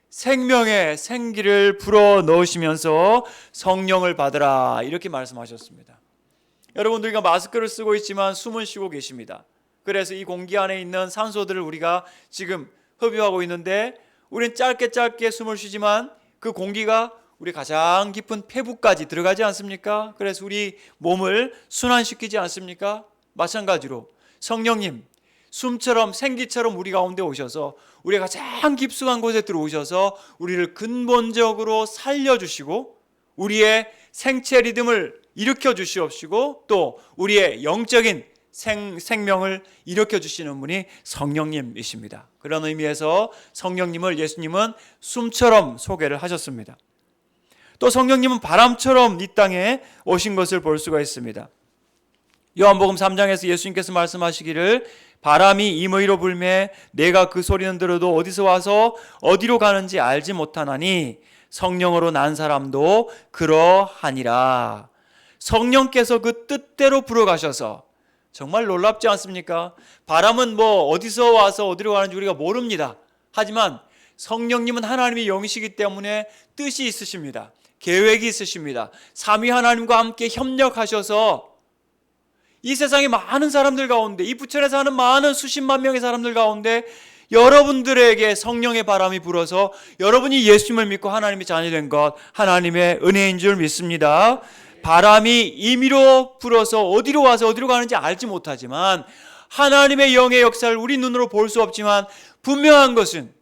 생명의 생기를 불어넣으시면서 성령을 받으라 이렇게 말씀하셨습니다. 여러분, 우리가 마스크를 쓰고 있지만 숨은 쉬고 계십니다. 그래서 이 공기 안에 있는 산소들을 우리가 지금 흡입하고 있는데 우리는 짧게 숨을 쉬지만 그 공기가 우리 가장 깊은 폐부까지 들어가지 않습니까? 그래서 우리 몸을 순환시키지 않습니까? 마찬가지로 성령님 숨처럼 생기처럼 우리 가운데 오셔서 우리가 가장 깊숙한 곳에 들어오셔서 우리를 근본적으로 살려주시고 우리의 생체 리듬을 일으켜 주시옵시고 또 우리의 영적인 생명을 일으켜 주시는 분이 성령님이십니다. 그런 의미에서 성령님을 예수님은 숨처럼 소개를 하셨습니다. 또 성령님은 바람처럼 이 땅에 오신 것을 볼 수가 있습니다. 요한복음 3장에서 예수님께서 말씀하시기를 바람이 임의로 불매 내가 그 소리는 들어도 어디서 와서 어디로 가는지 알지 못하나니 성령으로 난 사람도 그러하니라. 성령께서 그 뜻대로 불어가셔서, 정말 놀랍지 않습니까? 바람은 뭐 어디서 와서 어디로 가는지 우리가 모릅니다. 하지만 성령님은 하나님의 영이시기 때문에 뜻이 있으십니다. 계획이 있으십니다. 삼위 하나님과 함께 협력하셔서 이 세상의 많은 사람들 가운데, 이 부천에 사는 많은 수십만 명의 사람들 가운데 여러분들에게 성령의 바람이 불어서 여러분이 예수님을 믿고 하나님의 자녀된 것, 하나님의 은혜인 줄 믿습니다. 바람이 임의로 불어서 어디로 와서 어디로 가는지 알지 못하지만 하나님의 영의 역사를 우리 눈으로 볼 수 없지만 분명한 것은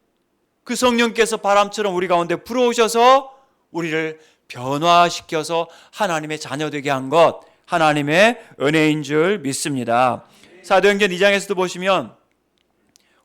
그 성령께서 바람처럼 우리 가운데 불어오셔서 우리를 변화시켜서 하나님의 자녀되게 한 것, 하나님의 은혜인 줄 믿습니다. 사도행전 2장에서도 보시면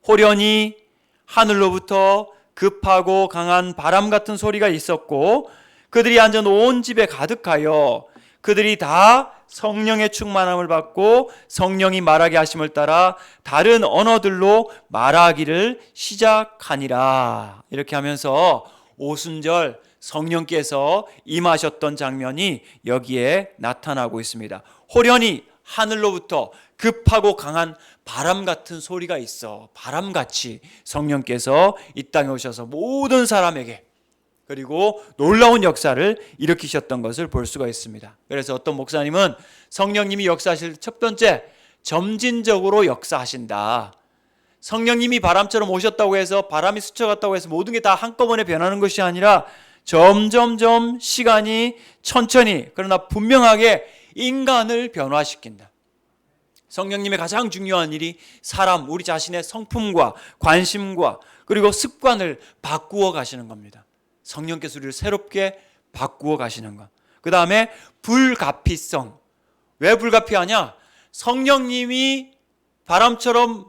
호련히 하늘로부터 급하고 강한 바람 같은 소리가 있었고 그들이 앉은 온 집에 가득하여 그들이 다 성령의 충만함을 받고 성령이 말하게 하심을 따라 다른 언어들로 말하기를 시작하니라. 이렇게 하면서 오순절 성령께서 임하셨던 장면이 여기에 나타나고 있습니다. 호련히 하늘로부터 급하고 강한 바람 같은 소리가 있어 바람같이 성령께서 이 땅에 오셔서 모든 사람에게 그리고 놀라운 역사를 일으키셨던 것을 볼 수가 있습니다. 그래서 어떤 목사님은 성령님이 역사하실 첫 번째, 점진적으로 역사하신다. 성령님이 바람처럼 오셨다고 해서 바람이 스쳐갔다고 해서 모든 게 다 한꺼번에 변하는 것이 아니라 점점점 시간이 천천히 그러나 분명하게 인간을 변화시킨다. 성령님의 가장 중요한 일이 사람, 우리 자신의 성품과 관심과 그리고 습관을 바꾸어 가시는 겁니다. 성령께서 우리를 새롭게 바꾸어 가시는 것. 그 다음에 불가피성. 왜 불가피하냐? 성령님이 바람처럼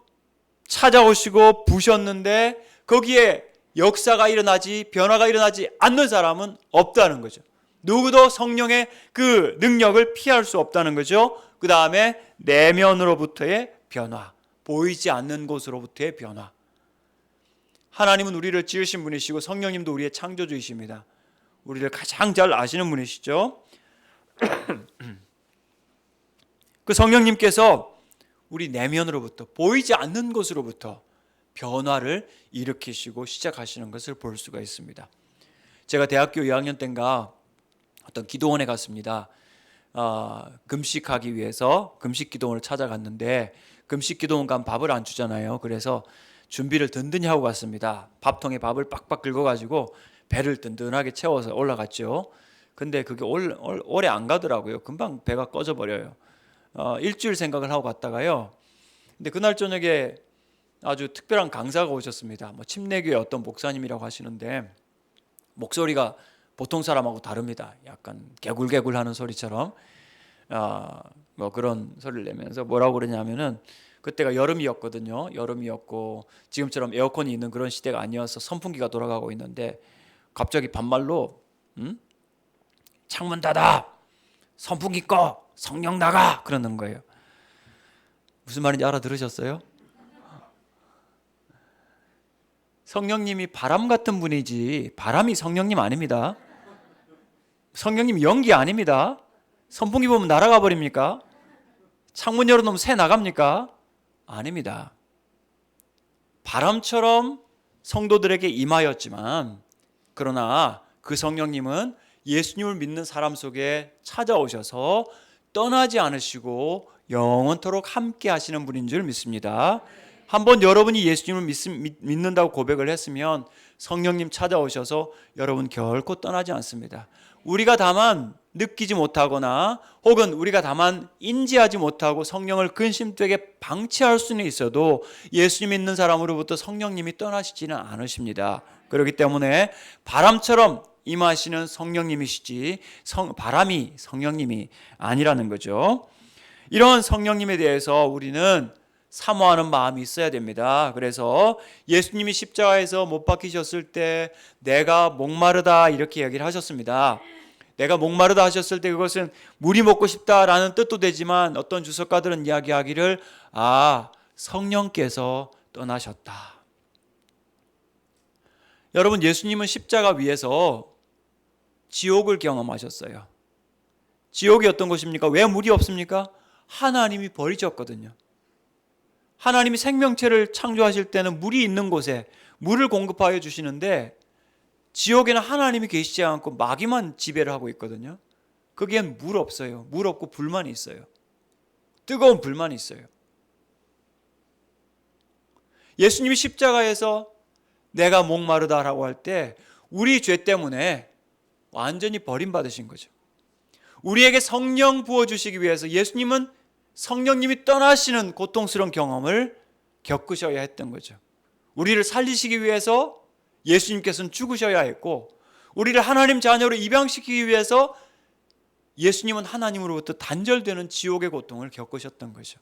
찾아오시고 부셨는데 거기에 역사가 일어나지 변화가 일어나지 않는 사람은 없다는 거죠. 누구도 성령의 그 능력을 피할 수 없다는 거죠. 그 다음에 내면으로부터의 변화, 보이지 않는 곳으로부터의 변화. 하나님은 우리를 지으신 분이시고 성령님도 우리의 창조주이십니다. 우리를 가장 잘 아시는 분이시죠. 그 성령님께서 우리 내면으로부터, 보이지 않는 곳으로부터 변화를 일으키시고 시작하시는 것을 볼 수가 있습니다. 제가 대학교 2학년 때인가 어떤 기도원에 갔습니다. 금식하기 위해서 금식 기도원을 찾아갔는데, 금식 기도원 가면 밥을 안 주잖아요. 그래서 준비를 든든히 하고 갔습니다. 밥통에 밥을 빡빡 긁어가지고 배를 든든하게 채워서 올라갔죠. 근데 그게 오래 안 가더라고요. 금방 배가 꺼져버려요. 일주일 생각을 하고 갔다가요. 근데 그날 저녁에 아주 특별한 강사가 오셨습니다. 침례교회 어떤 목사님이라고 하시는데 목소리가 보통 사람하고 다릅니다. 약간 개굴개굴 하는 소리처럼 그런 소리를 내면서 뭐라고 그러냐면은, 그때가 여름이었거든요. 여름이었고 지금처럼 에어컨이 있는 그런 시대가 아니어서 선풍기가 돌아가고 있는데 갑자기 반말로 창문 닫아, 선풍기 꺼, 성령 나가, 그러는 거예요. 무슨 말인지 알아들으셨어요? 성령님이 바람 같은 분이지 바람이 성령님 아닙니다. 성령님 연기 아닙니다. 선풍기 보면 날아가 버립니까? 창문 열어놓으면 새 나갑니까? 아닙니다. 바람처럼 성도들에게 임하였지만, 그러나 그 성령님은 예수님을 믿는 사람 속에 찾아오셔서 떠나지 않으시고 영원토록 함께 하시는 분인 줄 믿습니다. 한번 여러분이 예수님을 믿는다고 고백을 했으면 성령님 찾아오셔서 여러분 결코 떠나지 않습니다. 우리가 다만 느끼지 못하거나 혹은 우리가 다만 인지하지 못하고 성령을 근심되게 방치할 수는 있어도 예수님 믿는 사람으로부터 성령님이 떠나시지는 않으십니다. 그렇기 때문에 바람처럼 임하시는 성령님이시지 바람이 성령님이 아니라는 거죠. 이런 성령님에 대해서 우리는 사모하는 마음이 있어야 됩니다. 그래서 예수님이 십자가에서 못 박히셨을 때 내가 목마르다 이렇게 얘기를 하셨습니다. 내가 목마르다 하셨을 때 그것은 물이 먹고 싶다라는 뜻도 되지만, 어떤 주석가들은 이야기하기를 성령께서 떠나셨다. 여러분, 예수님은 십자가 위에서 지옥을 경험하셨어요. 지옥이 어떤 곳입니까? 왜 물이 없습니까? 하나님이 버리셨거든요. 하나님이 생명체를 창조하실 때는 물이 있는 곳에 물을 공급하여 주시는데, 지옥에는 하나님이 계시지 않고 마귀만 지배를 하고 있거든요. 거기엔 물 없어요. 물 없고 불만이 있어요. 뜨거운 불만이 있어요. 예수님이 십자가에서 내가 목마르다라고 할 때 우리 죄 때문에 완전히 버림받으신 거죠. 우리에게 성령 부어주시기 위해서 예수님은 성령님이 떠나시는 고통스러운 경험을 겪으셔야 했던 거죠. 우리를 살리시기 위해서 예수님께서는 죽으셔야 했고, 우리를 하나님 자녀로 입양시키기 위해서 예수님은 하나님으로부터 단절되는 지옥의 고통을 겪으셨던 거죠.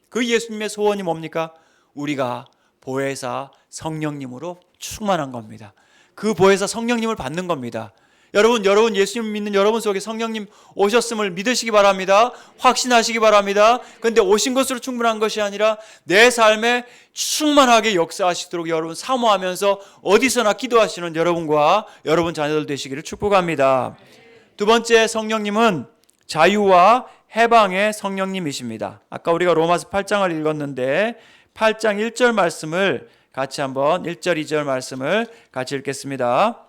그 예수님의 소원이 뭡니까? 우리가 보혜사 성령님으로 충만한 겁니다. 그 보혜사 성령님을 받는 겁니다. 여러분 예수님 믿는 여러분 속에 성령님 오셨음을 믿으시기 바랍니다. 확신하시기 바랍니다. 그런데 오신 것으로 충분한 것이 아니라 내 삶에 충만하게 역사하시도록 여러분 사모하면서 어디서나 기도하시는 여러분과 여러분 자녀들 되시기를 축복합니다. 두 번째, 성령님은 자유와 해방의 성령님이십니다. 아까 우리가 로마서 8장을 읽었는데 8장 1절 말씀을 같이 한번 1절 2절 말씀을 같이 읽겠습니다.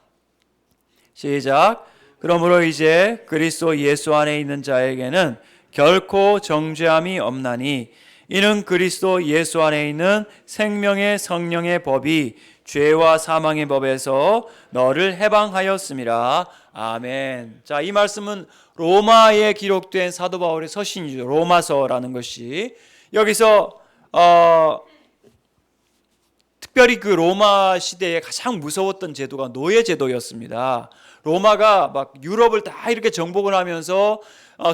시작. 그러므로 이제 그리스도 예수 안에 있는 자에게는 결코 정죄함이 없나니 이는 그리스도 예수 안에 있는 생명의 성령의 법이 죄와 사망의 법에서 너를 해방하였음이라. 아멘. 자, 이 말씀은 로마에 기록된 사도 바울의 서신이죠. 로마서라는 것이 여기서 특별히 그 로마 시대에 가장 무서웠던 제도가 노예 제도였습니다. 로마가 막 유럽을 다 이렇게 정복을 하면서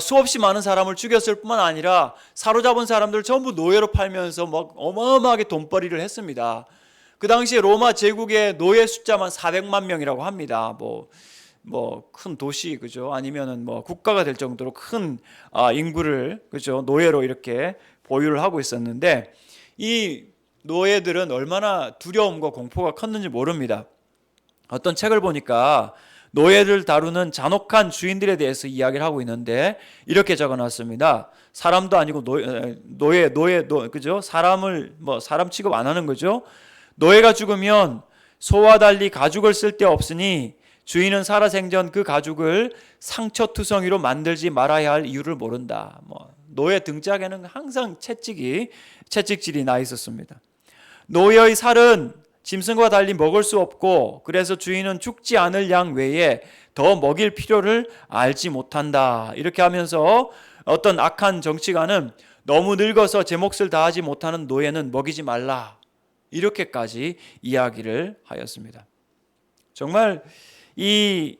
수없이 많은 사람을 죽였을 뿐만 아니라 사로잡은 사람들을 전부 노예로 팔면서 막 어마어마하게 돈벌이를 했습니다. 그 당시에 로마 제국의 노예 숫자만 400만 명이라고 합니다. 뭐 큰 도시, 그죠? 아니면은 뭐 국가가 될 정도로 큰 인구를, 그죠? 노예로 이렇게 보유를 하고 있었는데, 이 노예들은 얼마나 두려움과 공포가 컸는지 모릅니다. 어떤 책을 보니까 노예를 다루는 잔혹한 주인들에 대해서 이야기를 하고 있는데 이렇게 적어놨습니다. 사람도 아니고 그죠? 사람을 사람 취급 안 하는 거죠. 노예가 죽으면 소와 달리 가죽을 쓸 데 없으니 주인은 살아생전 그 가죽을 상처투성이로 만들지 말아야 할 이유를 모른다. 노예 등짝에는 항상 채찍질이 나 있었습니다. 노예의 살은 짐승과 달리 먹을 수 없고 그래서 주인은 죽지 않을 양 외에 더 먹일 필요를 알지 못한다. 이렇게 하면서 어떤 악한 정치가는 너무 늙어서 제 몫을 다하지 못하는 노예는 먹이지 말라. 이렇게까지 이야기를 하였습니다. 정말 이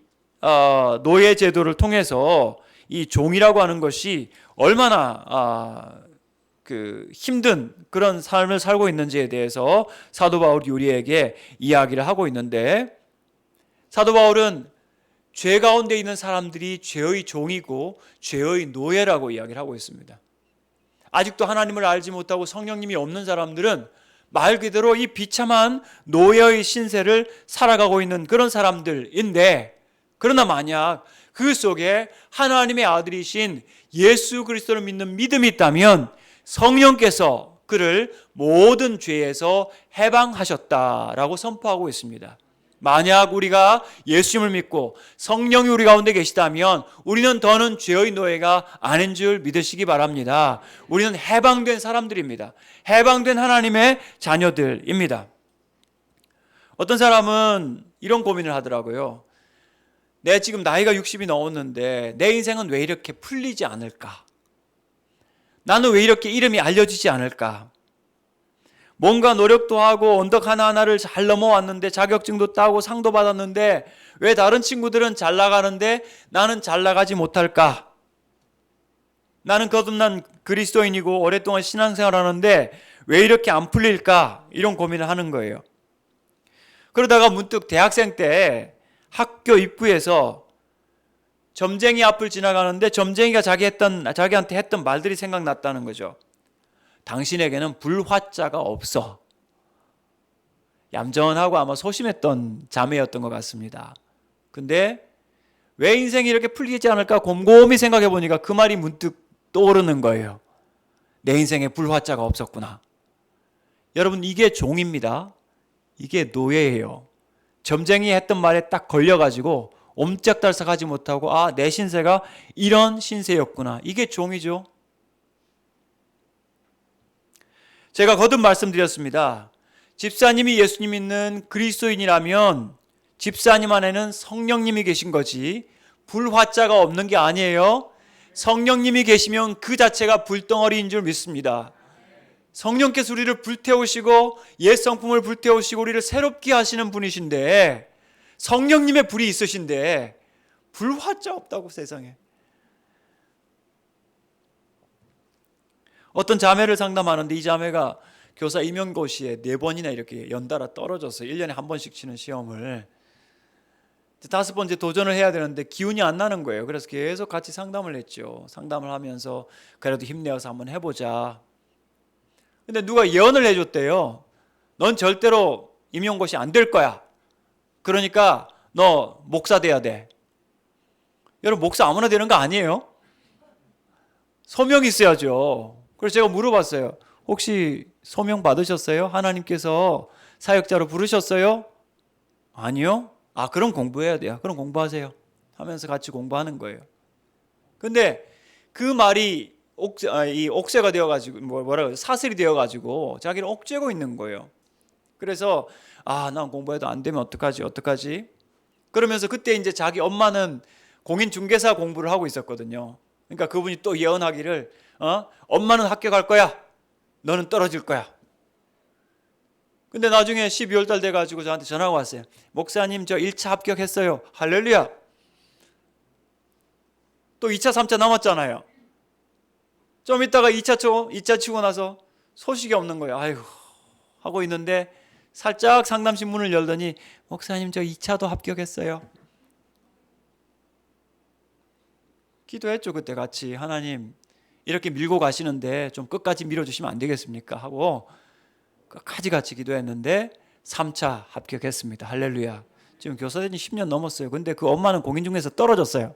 노예 제도를 통해서 이 종이라고 하는 것이 얼마나 힘든 그런 삶을 살고 있는지에 대해서 사도 바울이 우리에게 이야기를 하고 있는데, 사도 바울은 죄 가운데 있는 사람들이 죄의 종이고 죄의 노예라고 이야기를 하고 있습니다. 아직도 하나님을 알지 못하고 성령님이 없는 사람들은 말 그대로 이 비참한 노예의 신세를 살아가고 있는 그런 사람들인데, 그러나 만약 그 속에 하나님의 아들이신 예수 그리스도를 믿는 믿음이 있다면 성령께서 그를 모든 죄에서 해방하셨다라고 선포하고 있습니다. 만약 우리가 예수님을 믿고 성령이 우리 가운데 계시다면 우리는 더는 죄의 노예가 아닌 줄 믿으시기 바랍니다. 우리는 해방된 사람들입니다. 해방된 하나님의 자녀들입니다. 어떤 사람은 이런 고민을 하더라고요. 내 지금 나이가 60이 넘었는데 내 인생은 왜 이렇게 풀리지 않을까? 나는 왜 이렇게 이름이 알려지지 않을까? 뭔가 노력도 하고 언덕 하나하나를 잘 넘어왔는데 자격증도 따고 상도 받았는데 왜 다른 친구들은 잘 나가는데 나는 잘 나가지 못할까? 나는 거듭난 그리스도인이고 오랫동안 신앙생활하는데 왜 이렇게 안 풀릴까? 이런 고민을 하는 거예요. 그러다가 문득 대학생 때 학교 입구에서 점쟁이 앞을 지나가는데 점쟁이가 자기한테 했던 말들이 생각났다는 거죠. 당신에게는 불화자가 없어. 얌전하고 아마 소심했던 자매였던 것 같습니다. 근데 왜 인생이 이렇게 풀리지 않을까 곰곰이 생각해 보니까 그 말이 문득 떠오르는 거예요. 내 인생에 불화자가 없었구나. 여러분, 이게 종입니다. 이게 노예예요. 점쟁이 했던 말에 딱 걸려가지고 옴짝달싹하지 못하고 내 신세가 이런 신세였구나. 이게 종이죠. 제가 거듭 말씀드렸습니다. 집사님이 예수님 믿는 그리스도인이라면 집사님 안에는 성령님이 계신 거지 불화자가 없는 게 아니에요. 성령님이 계시면 그 자체가 불덩어리인 줄 믿습니다. 성령께서 우리를 불태우시고 옛 성품을 불태우시고 우리를 새롭게 하시는 분이신데, 성령님의 불이 있으신데 불화자 없다고 세상에. 어떤 자매를 상담하는데 이 자매가 교사 임용고시에 4번이나 이렇게 연달아 떨어졌어요. 1년에 한 번씩 치는 시험을. 5번째 도전을 해야 되는데 기운이 안 나는 거예요. 그래서 계속 같이 상담을 했죠. 상담을 하면서 그래도 힘내어서 한번 해보자. 근데 누가 예언을 해줬대요. 넌 절대로 임용고시 안 될 거야. 그러니까 너 목사 돼야 돼. 여러분, 목사 아무나 되는 거 아니에요? 소명이 있어야죠. 그래서 제가 물어봤어요. 혹시 소명 받으셨어요? 하나님께서 사역자로 부르셨어요? 아니요. 그럼 공부해야 돼요. 그럼 공부하세요. 하면서 같이 공부하는 거예요. 근데 그 말이 옥새가 되어가지고 사슬이 되어가지고 자기를 옥죄고 있는 거예요. 그래서 난 공부해도 안 되면 어떡하지? 그러면서 그때 이제 자기 엄마는 공인중개사 공부를 하고 있었거든요. 그러니까 그분이 또 예언하기를 엄마는 합격할 거야. 너는 떨어질 거야. 근데 나중에 12월 달 돼가지고 저한테 전화가 왔어요. 목사님, 저 1차 합격했어요. 할렐루야. 또 2차 3차 남았잖아요. 좀 있다가 2차 치고 나서 소식이 없는 거예요. 아이고 하고 있는데 살짝 상담신 문을 열더니 목사님, 저 2차도 합격했어요. 기도했죠. 그때 같이 하나님 이렇게 밀고 가시는데 좀 끝까지 밀어주시면 안 되겠습니까? 하고 끝까지 같이 기도했는데 3차 합격했습니다. 할렐루야. 지금 교사된 지 10년 넘었어요. 근데 그 엄마는 공인중개에서 떨어졌어요.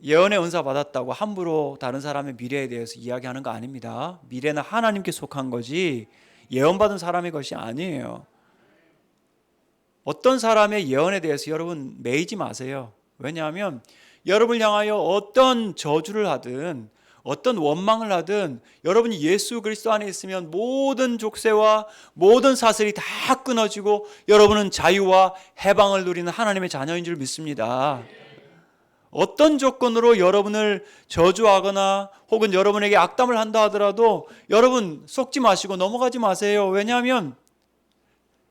예언의 은사 받았다고 함부로 다른 사람의 미래에 대해서 이야기하는 거 아닙니다. 미래는 하나님께 속한 거지 예언받은 사람의 것이 아니에요. 어떤 사람의 예언에 대해서 여러분 매이지 마세요. 왜냐하면 여러분을 향하여 어떤 저주를 하든 어떤 원망을 하든 여러분이 예수 그리스도 안에 있으면 모든 족쇄와 모든 사슬이 다 끊어지고 여러분은 자유와 해방을 누리는 하나님의 자녀인 줄 믿습니다. 어떤 조건으로 여러분을 저주하거나 혹은 여러분에게 악담을 한다 하더라도 여러분 속지 마시고 넘어가지 마세요. 왜냐하면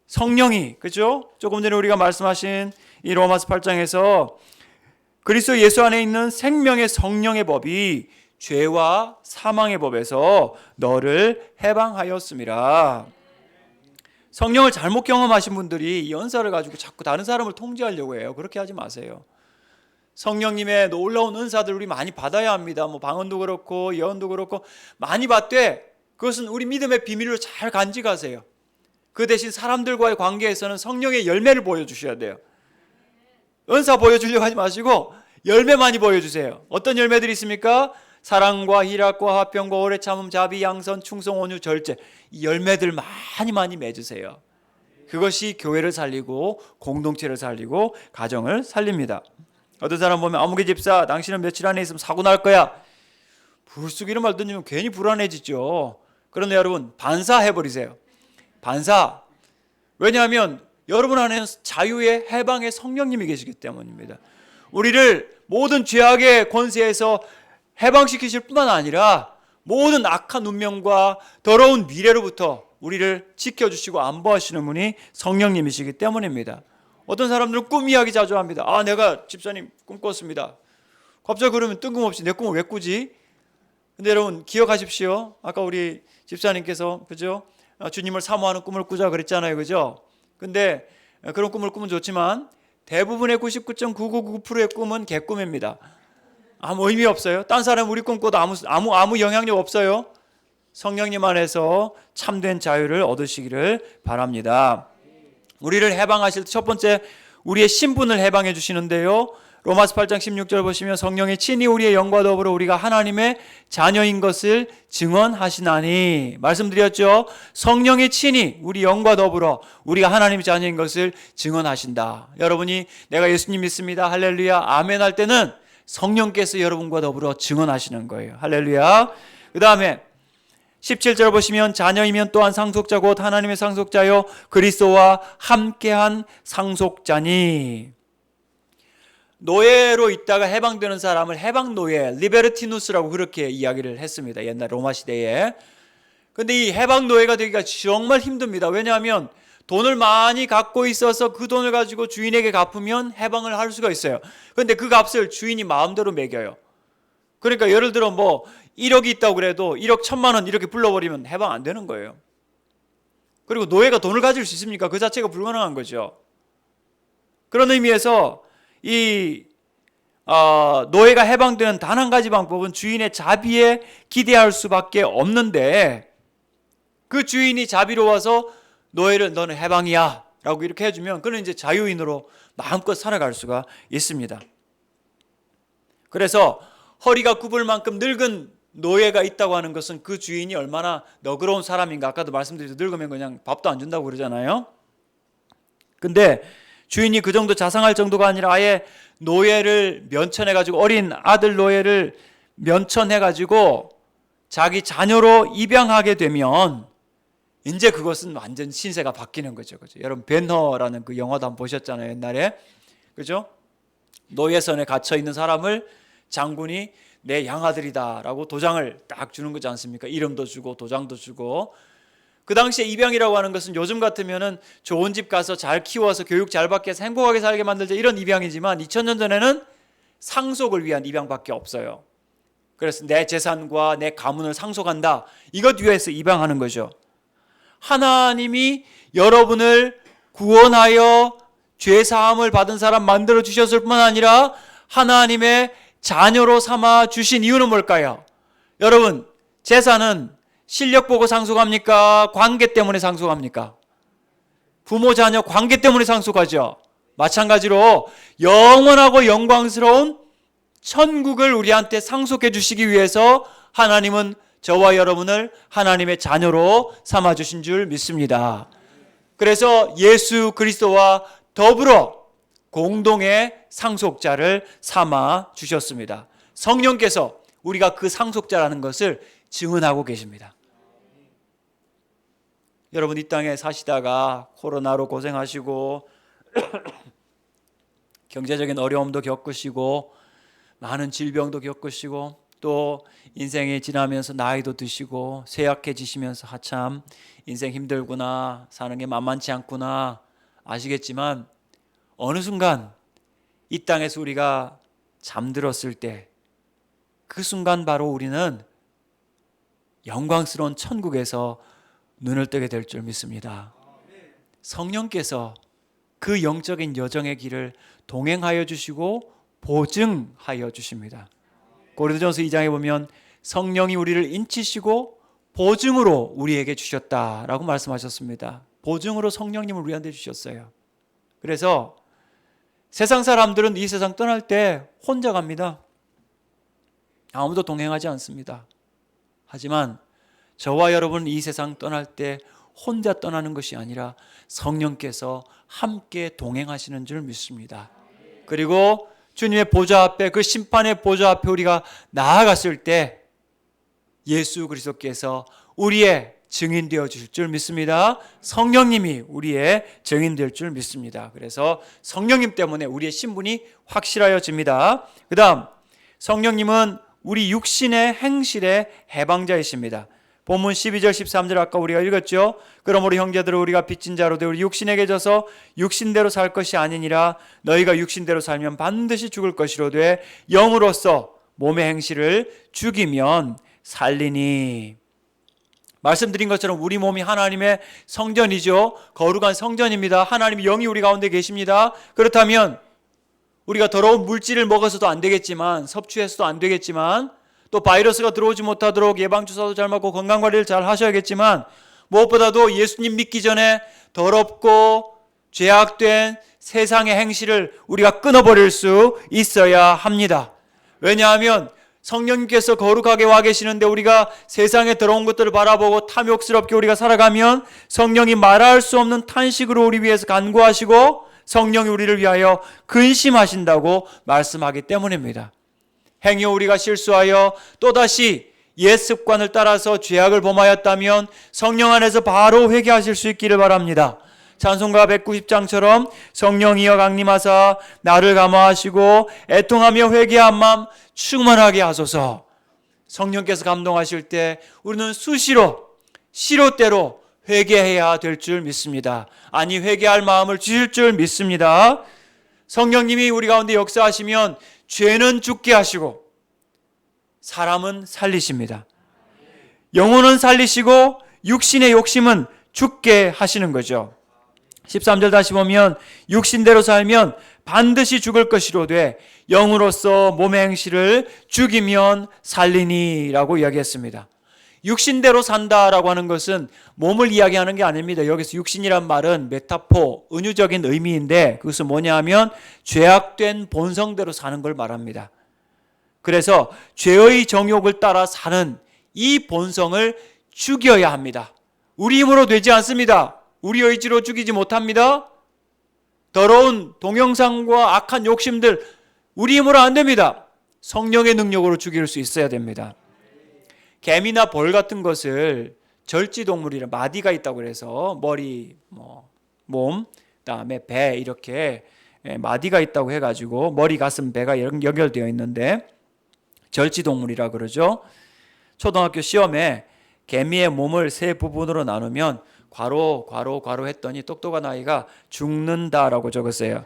성령이, 그죠? 조금 전에 우리가 말씀하신 이 로마서 8장에서 그리스도 예수 안에 있는 생명의 성령의 법이 죄와 사망의 법에서 너를 해방하였음이라. 성령을 잘못 경험하신 분들이 이 은사를 가지고 자꾸 다른 사람을 통제하려고 해요. 그렇게 하지 마세요. 성령님의 놀라운 은사들 우리 많이 받아야 합니다. 뭐 방언도 그렇고 예언도 그렇고 많이 받되 그것은 우리 믿음의 비밀로 잘 간직하세요. 그 대신 사람들과의 관계에서는 성령의 열매를 보여주셔야 돼요. 은사 보여주려고 하지 마시고 열매 많이 보여주세요. 어떤 열매들이 있습니까? 사랑과 희락과 화평과 오래 참음 자비 양선 충성 온유 절제. 이 열매들 많이 맺으세요. 그것이 교회를 살리고 공동체를 살리고 가정을 살립니다. 어떤 사람 보면 아무개 집사 당신은 며칠 안에 있으면 사고 날 거야. 불쑥 이런 말 듣으면 괜히 불안해지죠. 그런데 여러분 반사해버리세요. 반사. 왜냐하면 여러분 안에는 자유의 해방의 성령님이 계시기 때문입니다. 우리를 모든 죄악의 권세에서 해방시키실 뿐만 아니라 모든 악한 운명과 더러운 미래로부터 우리를 지켜주시고 안보하시는 분이 성령님이시기 때문입니다. 어떤 사람들은 꿈 이야기 자주 합니다. 아, 내가 집사님 꿈 꿨습니다. 갑자기 그러면 뜬금없이 내 꿈을 왜 꾸지? 근데 여러분 기억하십시오. 아까 우리 집사님께서 그죠? 주님을 사모하는 꿈을 꾸자 그랬잖아요. 그죠? 근데 그런 꿈을 꾸면 좋지만 대부분의 99.9999%의 꿈은 개꿈입니다. 아무 의미 없어요. 딴 사람 우리 꿈 꿔도 아무 영향력 없어요. 성령님 안에서 참된 자유를 얻으시기를 바랍니다. 우리를 해방하실 때 첫 번째 우리의 신분을 해방해 주시는데요. 로마서 8장 16절 보시면 성령이 친히 우리의 영과 더불어 우리가 하나님의 자녀인 것을 증언하시나니 말씀드렸죠. 성령이 친히 우리 영과 더불어 우리가 하나님의 자녀인 것을 증언하신다. 여러분이 내가 예수님 믿습니다. 할렐루야 아멘 할 때는 성령께서 여러분과 더불어 증언하시는 거예요. 할렐루야. 그 다음에 17절 보시면 자녀이면 또한 상속자 곧 하나님의 상속자요 그리스도와 함께한 상속자니. 노예로 있다가 해방되는 사람을 해방노예 리베르티누스라고 그렇게 이야기를 했습니다. 옛날 로마 시대에. 근데 이 해방노예가 되기가 정말 힘듭니다. 왜냐하면 돈을 많이 갖고 있어서 그 돈을 가지고 주인에게 갚으면 해방을 할 수가 있어요. 그런데 그 값을 주인이 마음대로 매겨요. 그러니까 예를 들어 뭐 1억이 있다고 그래도 1억 1,000만 원 이렇게 불러버리면 해방 안 되는 거예요. 그리고 노예가 돈을 가질 수 있습니까? 그 자체가 불가능한 거죠. 그런 의미에서 이 노예가 해방되는 단 한 가지 방법은 주인의 자비에 기대할 수밖에 없는데 그 주인이 자비로워서 노예를 너는 해방이야 라고 이렇게 해주면 그는 이제 자유인으로 마음껏 살아갈 수가 있습니다. 그래서 허리가 굽을 만큼 늙은 노예가 있다고 하는 것은 그 주인이 얼마나 너그러운 사람인가. 아까도 말씀드렸죠. 늙으면 그냥 밥도 안 준다고 그러잖아요. 근데 주인이 그 정도 자상할 정도가 아니라 아예 노예를 면천해가지고 어린 아들 노예를 면천해가지고 자기 자녀로 입양하게 되면 이제 그것은 완전 신세가 바뀌는 거죠. 그죠? 여러분 벤허라는 그 영화도 한번 보셨잖아요. 옛날에. 그죠? 노예선에 갇혀 있는 사람을 장군이 내 양아들이다라고 도장을 딱 주는 거지 않습니까? 이름도 주고 도장도 주고. 그 당시에 입양이라고 하는 것은 요즘 같으면은 좋은 집 가서 잘 키워서 교육 잘 받게 해서 행복하게 살게 만들자 이런 입양이지만 2000년 전에는 상속을 위한 입양밖에 없어요. 그래서 내 재산과 내 가문을 상속한다. 이것 위해서 입양하는 거죠. 하나님이 여러분을 구원하여 죄 사함을 받은 사람 만들어 주셨을 뿐만 아니라 하나님의 자녀로 삼아 주신 이유는 뭘까요? 여러분, 제사는 실력 보고 상속합니까? 관계 때문에 상속합니까? 부모 자녀 관계 때문에 상속하죠. 마찬가지로 영원하고 영광스러운 천국을 우리한테 상속해 주시기 위해서 하나님은 저와 여러분을 하나님의 자녀로 삼아 주신 줄 믿습니다. 그래서 예수 그리스도와 더불어 공동의 상속자를 삼아 주셨습니다. 성령께서 우리가 그 상속자라는 것을 증언하고 계십니다. 여러분, 이 땅에 사시다가 코로나로 고생하시고 경제적인 어려움도 겪으시고 많은 질병도 겪으시고 또 인생이 지나면서 나이도 드시고 쇠약해지시면서 하참 인생 힘들구나, 사는 게 만만치 않구나 아시겠지만 어느 순간 이 땅에서 우리가 잠들었을 때 그 순간 바로 우리는 영광스러운 천국에서 눈을 뜨게 될 줄 믿습니다. 성령께서 그 영적인 여정의 길을 동행하여 주시고 보증하여 주십니다. 고린도전서 2장에 보면 성령이 우리를 인치시고 보증으로 우리에게 주셨다라고 말씀하셨습니다. 보증으로 성령님을 우리한테 주셨어요. 그래서 세상 사람들은 이 세상 떠날 때 혼자 갑니다. 아무도 동행하지 않습니다. 하지만 저와 여러분은 이 세상 떠날 때 혼자 떠나는 것이 아니라 성령께서 함께 동행하시는 줄 믿습니다. 그리고 주님의 보좌 앞에, 그 심판의 보좌 앞에 우리가 나아갔을 때 예수 그리스도께서 우리의 증인 되어 주실 줄 믿습니다. 성령님이 우리의 증인 될 줄 믿습니다. 그래서 성령님 때문에 우리의 신분이 확실하여집니다. 그 다음, 성령님은 우리 육신의 행실의 해방자이십니다. 본문 12절 13절 아까 우리가 읽었죠. 그러므로 형제들을 우리가 빚진 자로 되어 우리 육신에게 져서 육신대로 살 것이 아니니라. 너희가 육신대로 살면 반드시 죽을 것이로되 영으로서 몸의 행실을 죽이면 살리니. 말씀드린 것처럼 우리 몸이 하나님의 성전이죠. 거룩한 성전입니다. 하나님의 영이 우리 가운데 계십니다. 그렇다면 우리가 더러운 물질을 먹어서도 안 되겠지만, 섭취해서도 안 되겠지만, 또 바이러스가 들어오지 못하도록 예방주사도 잘 맞고 건강관리를 잘 하셔야겠지만, 무엇보다도 예수님 믿기 전에 더럽고 죄악된 세상의 행실을 우리가 끊어버릴 수 있어야 합니다. 왜냐하면 성령님께서 거룩하게 와 계시는데 우리가 세상의 더러운 것들을 바라보고 탐욕스럽게 우리가 살아가면 성령이 말할 수 없는 탄식으로 우리 위해서 간구하시고 성령이 우리를 위하여 근심하신다고 말씀하기 때문입니다. 행여 우리가 실수하여 또다시 옛 습관을 따라서 죄악을 범하였다면 성령 안에서 바로 회개하실 수 있기를 바랍니다. 찬송가 190장처럼 성령이여 강림하사 나를 감화하시고 애통하며 회개한 마음 충만하게 하소서. 성령께서 감동하실 때 우리는 수시로 시로때로 회개해야 될 줄 믿습니다. 아니, 회개할 마음을 주실 줄 믿습니다. 성령님이 우리 가운데 역사하시면 죄는 죽게 하시고 사람은 살리십니다. 영혼은 살리시고 육신의 욕심은 죽게 하시는 거죠. 13절 다시 보면 육신대로 살면 반드시 죽을 것이로되 영으로서 몸의 행실을 죽이면 살리니 라고 이야기했습니다. 육신대로 산다라고 하는 것은 몸을 이야기하는 게 아닙니다. 여기서 육신이란 말은 메타포, 은유적인 의미인데 그것은 뭐냐 하면 죄악된 본성대로 사는 걸 말합니다. 그래서 죄의 정욕을 따라 사는 이 본성을 죽여야 합니다. 우리 힘으로 되지 않습니다. 우리 의지로 죽이지 못합니다. 더러운 동영상과 악한 욕심들 우리 힘으로 안 됩니다. 성령의 능력으로 죽일 수 있어야 됩니다. 개미나 벌 같은 것을 절지동물이라 마디가 있다고 그래서 머리, 몸, 그다음에 배 이렇게 마디가 있다고 해가지고 머리, 가슴, 배가 연결되어 있는데 절지동물이라 그러죠. 초등학교 시험에 개미의 몸을 세 부분으로 나누면 괄호 했더니 똑똑한 아이가 죽는다라고 적었어요.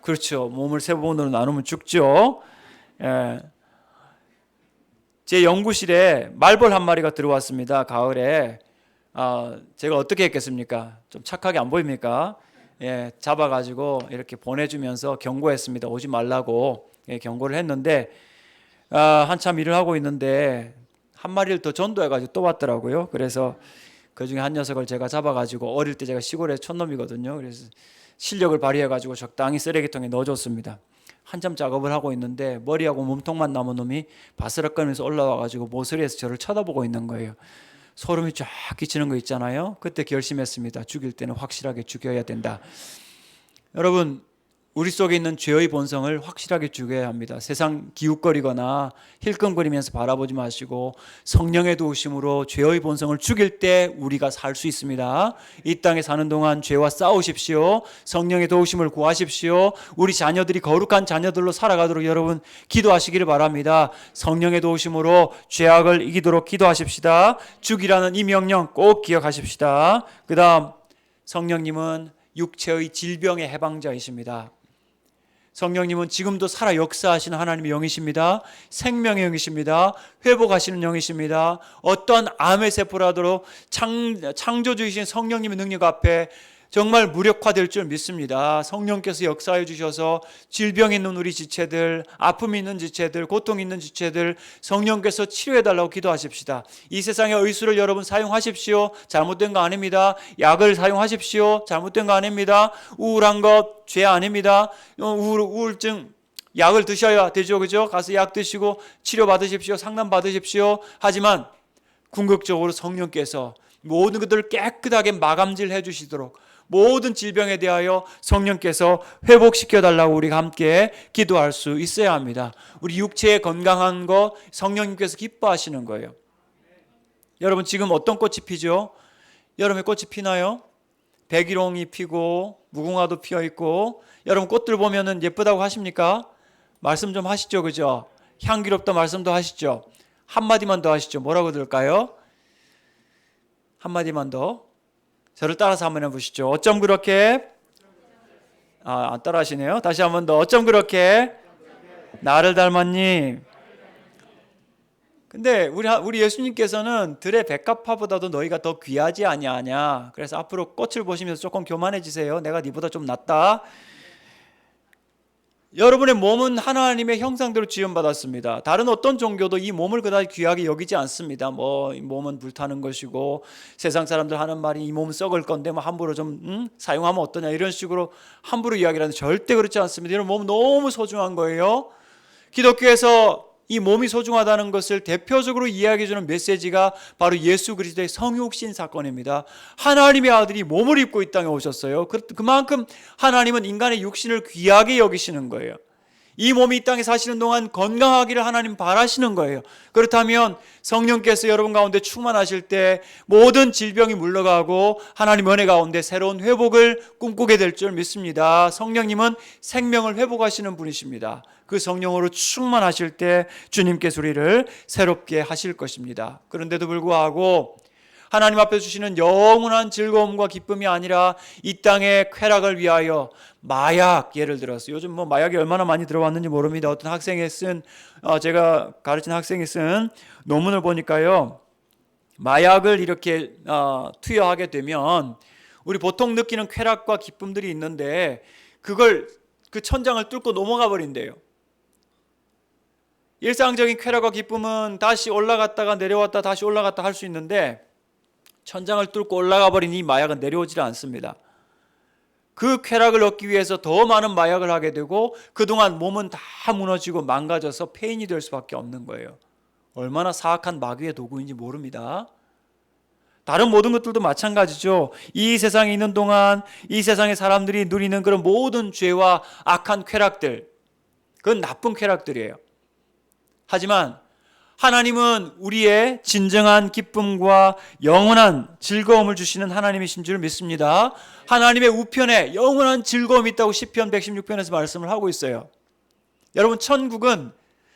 그렇죠. 몸을 세 부분으로 나누면 죽죠. 제 연구실에 말벌 한 마리가 들어왔습니다. 가을에. 제가 어떻게 했겠습니까? 좀 착하게 안 보입니까? 잡아가지고 이렇게 보내주면서 경고했습니다. 오지 말라고 경고를 했는데 한참 일을 하고 있는데 한 마리를 더 전도해가지고 또 왔더라고요. 그래서 그 중에 한 녀석을 제가 잡아가지고 어릴 때 제가 시골에 촌놈이거든요. 그래서 실력을 발휘해가지고 적당히 쓰레기통에 넣어줬습니다. 한참 작업을 하고 있는데 머리하고 몸통만 남은 놈이 바스락거리면서 올라와가지고 모서리에서 저를 쳐다보고 있는 거예요. 소름이 쫙 끼치는 거 있잖아요. 그때 결심했습니다. 죽일 때는 확실하게 죽여야 된다. 여러분, 우리 속에 있는 죄의 본성을 확실하게 죽여야 합니다. 세상 기웃거리거나 힐끔거리면서 바라보지 마시고 성령의 도우심으로 죄의 본성을 죽일 때 우리가 살 수 있습니다. 이 땅에 사는 동안 죄와 싸우십시오. 성령의 도우심을 구하십시오. 우리 자녀들이 거룩한 자녀들로 살아가도록 여러분 기도하시기를 바랍니다. 성령의 도우심으로 죄악을 이기도록 기도하십시다. 죽이라는 이 명령 꼭 기억하십시다. 그 다음, 성령님은 육체의 질병의 해방자이십니다. 성령님은 지금도 살아 역사하시는 하나님의 영이십니다. 생명의 영이십니다. 회복하시는 영이십니다. 어떤 암의 세포라도 창조주이신 성령님의 능력 앞에 정말 무력화될 줄 믿습니다. 성령께서 역사해 주셔서 질병 있는 우리 지체들, 아픔 있는 지체들, 고통 있는 지체들 성령께서 치료해 달라고 기도하십시다. 이 세상의 의술을 여러분 사용하십시오. 잘못된 거 아닙니다. 약을 사용하십시오. 잘못된 거 아닙니다. 우울한 것 죄 아닙니다. 우울증 약을 드셔야 되죠. 그죠? 가서 약 드시고 치료 받으십시오. 상담 받으십시오. 하지만 궁극적으로 성령께서 모든 것들을 깨끗하게 마감질 해 주시도록 모든 질병에 대하여 성령께서 회복시켜 달라고 우리가 함께 기도할 수 있어야 합니다. 우리 육체의 건강한 거 성령님께서 기뻐하시는 거예요. 여러분 지금 어떤 꽃이 피죠? 여름에 꽃이 피나요? 백일홍이 피고 무궁화도 피어 있고 여러분 꽃들 보면은 예쁘다고 하십니까? 말씀 좀 하시죠. 그죠? 향기롭다 말씀도 하시죠. 한마디만 더 하시죠. 뭐라고 들을까요? 한마디만 더. 저를 따라서 한번 해보시죠. 어쩜 그렇게 안 따라 하시네요. 다시 한번 더. 어쩜 그렇게 나를 닮았니? 근데 우리 예수님께서는 들의 백합화보다도 너희가 더 귀하지 아니하냐. 그래서 앞으로 꽃을 보시면서 조금 교만해지세요. 내가 네보다 좀 낫다. 여러분의 몸은 하나님의 형상대로 지음받았습니다. 다른 어떤 종교도 이 몸을 그다지 귀하게 여기지 않습니다. 이 몸은 불타는 것이고 세상 사람들 하는 말이 이 몸은 썩을 건데 함부로 좀 사용하면 어떠냐 이런 식으로 함부로 이야기를 하는데 절대 그렇지 않습니다. 이런 몸 너무 소중한 거예요. 기독교에서 이 몸이 소중하다는 것을 대표적으로 이야기해주는 메시지가 바로 예수 그리스도의 성육신 사건입니다. 하나님의 아들이 몸을 입고 이 땅에 오셨어요. 그만큼 하나님은 인간의 육신을 귀하게 여기시는 거예요. 이 몸이 이 땅에 사시는 동안 건강하기를 하나님 바라시는 거예요. 그렇다면 성령께서 여러분 가운데 충만하실 때 모든 질병이 물러가고 하나님 은혜 가운데 새로운 회복을 꿈꾸게 될 줄 믿습니다. 성령님은 생명을 회복하시는 분이십니다. 그 성령으로 충만하실 때 주님께서 우리를 새롭게 하실 것입니다. 그런데도 불구하고 하나님 앞에 주시는 영원한 즐거움과 기쁨이 아니라 이 땅의 쾌락을 위하여 마약, 예를 들어서 요즘 마약이 얼마나 많이 들어왔는지 모릅니다. 어떤 학생이 쓴 제가 가르친 학생이 쓴 논문을 보니까요, 마약을 이렇게 투여하게 되면 우리 보통 느끼는 쾌락과 기쁨들이 있는데 그걸 그 천장을 뚫고 넘어가 버린대요. 일상적인 쾌락과 기쁨은 다시 올라갔다가 내려왔다 다시 올라갔다 할 수 있는데 천장을 뚫고 올라가 버린 이 마약은 내려오질 않습니다. 그 쾌락을 얻기 위해서 더 많은 마약을 하게 되고 그동안 몸은 다 무너지고 망가져서 폐인이 될 수밖에 없는 거예요. 얼마나 사악한 마귀의 도구인지 모릅니다. 다른 모든 것들도 마찬가지죠. 이 세상에 있는 동안 이 세상의 사람들이 누리는 그런 모든 죄와 악한 쾌락들, 그건 나쁜 쾌락들이에요. 하지만 하나님은 우리의 진정한 기쁨과 영원한 즐거움을 주시는 하나님이신 줄 믿습니다. 하나님의 우편에 영원한 즐거움이 있다고 시편 116편에서 말씀을 하고 있어요. 여러분, 천국은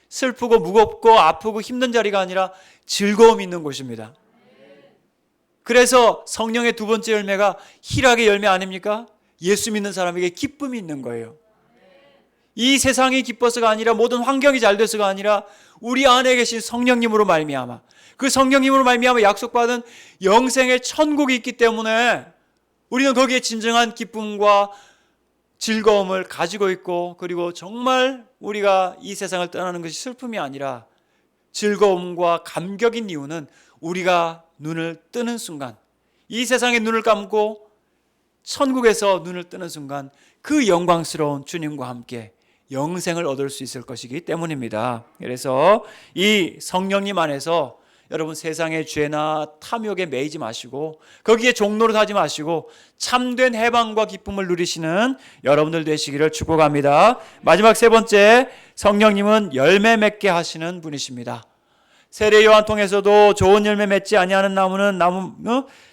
슬프고 무겁고 아프고 힘든 자리가 아니라 즐거움이 있는 곳입니다. 그래서 성령의 두 번째 열매가 희락의 열매 아닙니까? 예수 믿는 사람에게 기쁨이 있는 거예요. 이 세상이 기뻐서가 아니라 모든 환경이 잘 돼서가 아니라 우리 안에 계신 성령님으로 말미암아, 그 성령님으로 말미암아 약속받은 영생의 천국이 있기 때문에 우리는 거기에 진정한 기쁨과 즐거움을 가지고 있고, 그리고 정말 우리가 이 세상을 떠나는 것이 슬픔이 아니라 즐거움과 감격인 이유는 우리가 눈을 뜨는 순간, 이 세상의 눈을 감고 천국에서 눈을 뜨는 순간 그 영광스러운 주님과 함께 영생을 얻을 수 있을 것이기 때문입니다. 그래서 이 성령님 안에서 여러분 세상의 죄나 탐욕에 매이지 마시고 거기에 종노릇 하지 마시고 참된 해방과 기쁨을 누리시는 여러분들 되시기를 축복합니다. 마지막 세 번째, 성령님은 열매 맺게 하시는 분이십니다. 세례 요한 통해서도 좋은 열매 맺지 아니하는 나무는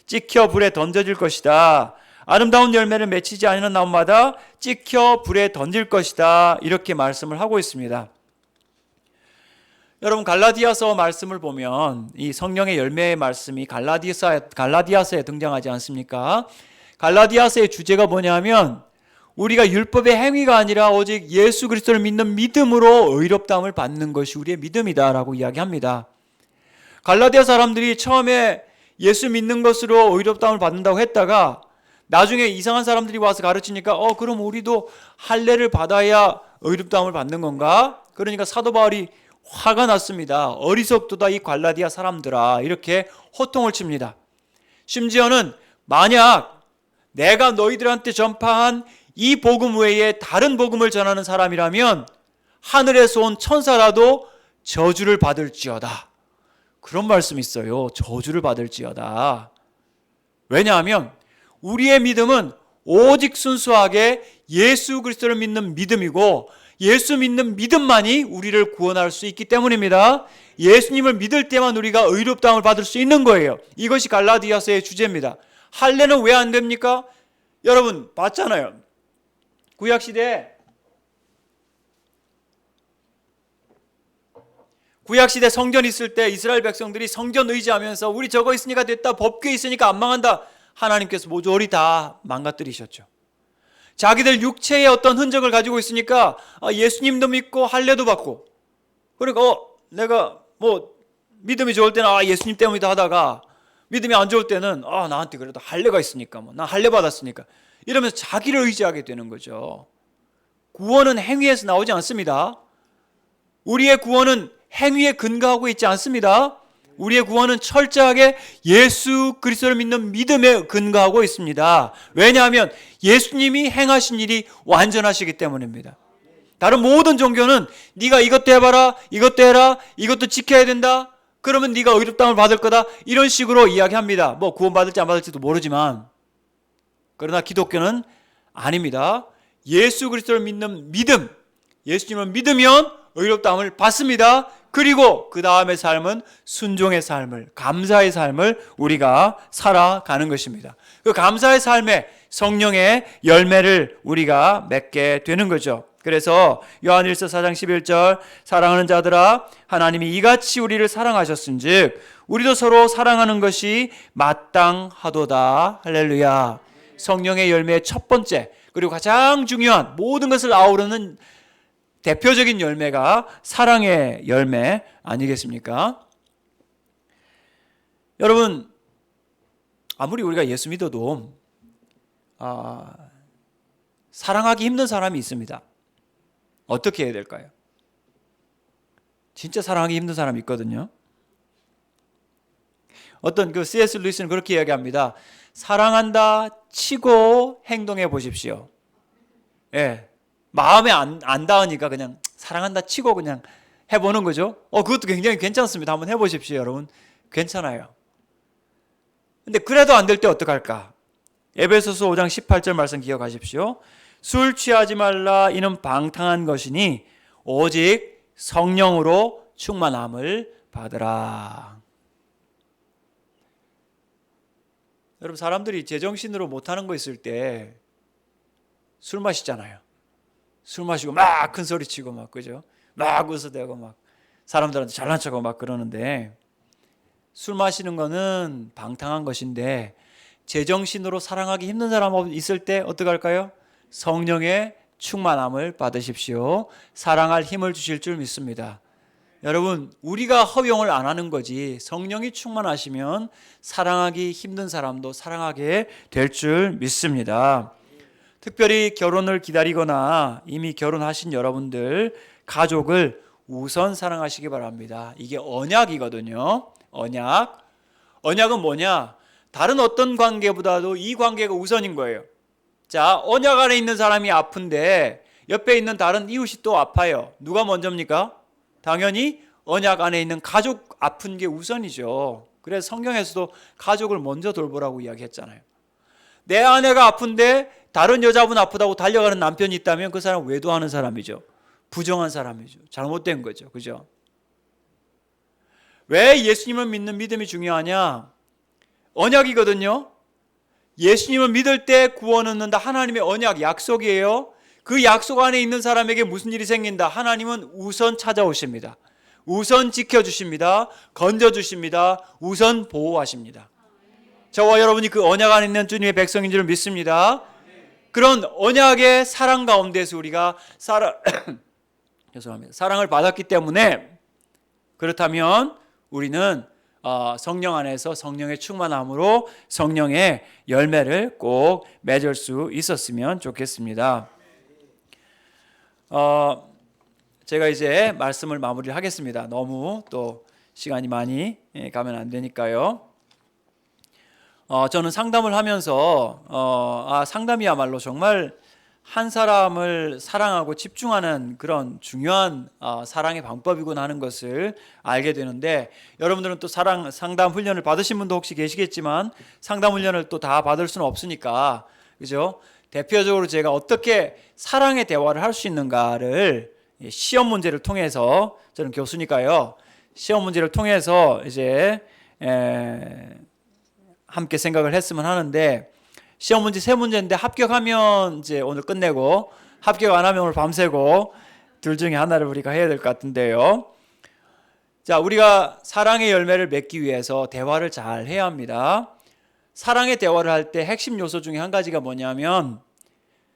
찍혀 불에 던져질 것이다. 아름다운 열매를 맺히지 않는 나무마다 찍혀 불에 던질 것이다. 이렇게 말씀을 하고 있습니다. 여러분 갈라디아서 말씀을 보면 이 성령의 열매의 말씀이 갈라디아서에 등장하지 않습니까? 갈라디아서의 주제가 뭐냐면 우리가 율법의 행위가 아니라 오직 예수 그리스도를 믿는 믿음으로 의롭다함을 받는 것이 우리의 믿음이다라고 이야기합니다. 갈라디아 사람들이 처음에 예수 믿는 것으로 의롭다함을 받는다고 했다가 나중에 이상한 사람들이 와서 가르치니까 그럼 우리도 할례를 받아야 의롭다함을 받는 건가? 그러니까 사도 바울이 화가 났습니다. 어리석도다 이 갈라디아 사람들아, 이렇게 호통을 칩니다. 심지어는 만약 내가 너희들한테 전파한 이 복음 외에 다른 복음을 전하는 사람이라면 하늘에서 온 천사라도 저주를 받을지어다. 그런 말씀이 있어요. 저주를 받을지어다. 왜냐하면 우리의 믿음은 오직 순수하게 예수 그리스도를 믿는 믿음이고 예수 믿는 믿음만이 우리를 구원할 수 있기 때문입니다. 예수님을 믿을 때만 우리가 의롭다함을 받을 수 있는 거예요. 이것이 갈라디아서의 주제입니다. 할례는 왜 안 됩니까? 여러분 봤잖아요. 구약시대 성전 있을 때 이스라엘 백성들이 성전 의지하면서 우리 저거 있으니까 됐다, 법궤 있으니까 안 망한다. 하나님께서 모조리 다 망가뜨리셨죠. 자기들 육체의 어떤 흔적을 가지고 있으니까 예수님도 믿고 할례도 받고, 그러니까 내가 믿음이 좋을 때는 예수님 때문이다 하다가 믿음이 안 좋을 때는 나한테 그래도 할례가 있으니까 난 할례 받았으니까 이러면서 자기를 의지하게 되는 거죠. 구원은 행위에서 나오지 않습니다. 우리의 구원은 행위에 근거하고 있지 않습니다. 우리의 구원은 철저하게 예수 그리스도를 믿는 믿음에 근거하고 있습니다. 왜냐하면 예수님이 행하신 일이 완전하시기 때문입니다. 다른 모든 종교는 네가 이것도 해봐라, 이것도 해라, 이것도 지켜야 된다, 그러면 네가 의롭다함을 받을 거다, 이런 식으로 이야기합니다. 구원 받을지 안 받을지도 모르지만. 그러나 기독교는 아닙니다. 예수 그리스도를 믿는 믿음, 예수님을 믿으면 의롭다함을 받습니다. 그리고 그 다음의 삶은 순종의 삶을, 감사의 삶을 우리가 살아가는 것입니다. 그 감사의 삶에 성령의 열매를 우리가 맺게 되는 거죠. 그래서 요한일서 4장 11절, 사랑하는 자들아 하나님이 이같이 우리를 사랑하셨은즉 우리도 서로 사랑하는 것이 마땅하도다. 할렐루야. 성령의 열매의 첫 번째, 그리고 가장 중요한, 모든 것을 아우르는 대표적인 열매가 사랑의 열매 아니겠습니까? 여러분, 아무리 우리가 예수 믿어도 사랑하기 힘든 사람이 있습니다. 어떻게 해야 될까요? 진짜 사랑하기 힘든 사람이 있거든요. 어떤 C.S. 루이스는 그렇게 이야기합니다. 사랑한다 치고 행동해 보십시오. 예. 마음에 안 닿으니까 그냥 사랑한다 치고 그냥 해보는 거죠. 그것도 굉장히 괜찮습니다. 한번 해보십시오, 여러분. 괜찮아요. 근데 그래도 안 될 때 어떡할까? 에베소서 5장 18절 말씀 기억하십시오. 술 취하지 말라, 이는 방탕한 것이니 오직 성령으로 충만함을 받으라. 여러분, 사람들이 제정신으로 못하는 거 있을 때 술 마시잖아요. 술 마시고 막 큰 소리 치고 막, 그죠? 막 웃어대고 막 사람들한테 잘난 척하고 막 그러는데, 술 마시는 거는 방탕한 것인데 제정신으로 사랑하기 힘든 사람 있을 때 어떡할까요? 성령의 충만함을 받으십시오. 사랑할 힘을 주실 줄 믿습니다. 여러분, 우리가 허용을 안 하는 거지 성령이 충만하시면 사랑하기 힘든 사람도 사랑하게 될 줄 믿습니다. 특별히 결혼을 기다리거나 이미 결혼하신 여러분들, 가족을 우선 사랑하시기 바랍니다. 이게 언약이거든요. 언약은 뭐냐? 다른 어떤 관계보다도 이 관계가 우선인 거예요. 자, 언약 안에 있는 사람이 아픈데 옆에 있는 다른 이웃이 또 아파요. 누가 먼저입니까? 당연히 언약 안에 있는 가족 아픈 게 우선이죠. 그래서 성경에서도 가족을 먼저 돌보라고 이야기했잖아요. 내 아내가 아픈데 다른 여자분 아프다고 달려가는 남편이 있다면 그 사람은 외도하는 사람이죠. 부정한 사람이죠. 잘못된 거죠. 그죠? 왜 예수님을 믿는 믿음이 중요하냐? 언약이거든요. 예수님을 믿을 때 구원을 얻는다. 하나님의 언약, 약속이에요. 그 약속 안에 있는 사람에게 무슨 일이 생긴다? 하나님은 우선 찾아오십니다. 우선 지켜주십니다. 건져주십니다. 우선 보호하십니다. 저와 여러분이 그 언약 안에 있는 주님의 백성인 줄 믿습니다. 그런 언약의 사랑 가운데서 우리가 사랑을 받았기 때문에, 그렇다면 우리는 성령 안에서 성령의 충만함으로 성령의 열매를 꼭 맺을 수 있었으면 좋겠습니다. 제가 이제 말씀을 마무리를 하겠습니다. 너무 또 시간이 많이 가면 안 되니까요. 저는 상담을 하면서 상담이야말로 정말 한 사람을 사랑하고 집중하는 그런 중요한 사랑의 방법이구나 하는 것을 알게 되는데, 여러분들은 또 상담 훈련을 받으신 분도 혹시 계시겠지만 상담 훈련을 또 다 받을 수는 없으니까, 그죠? 대표적으로 제가 어떻게 사랑의 대화를 할 수 있는가를 시험 문제를 통해서, 저는 교수니까요, 시험 문제를 통해서 이제 함께 생각을 했으면 하는데, 시험 문제 3문제인데 합격하면 이제 오늘 끝내고, 합격 안 하면 오늘 밤새고, 둘 중에 하나를 우리가 해야 될 것 같은데요. 자, 우리가 사랑의 열매를 맺기 위해서 대화를 잘 해야 합니다. 사랑의 대화를 할 때 핵심 요소 중에 한 가지가 뭐냐면,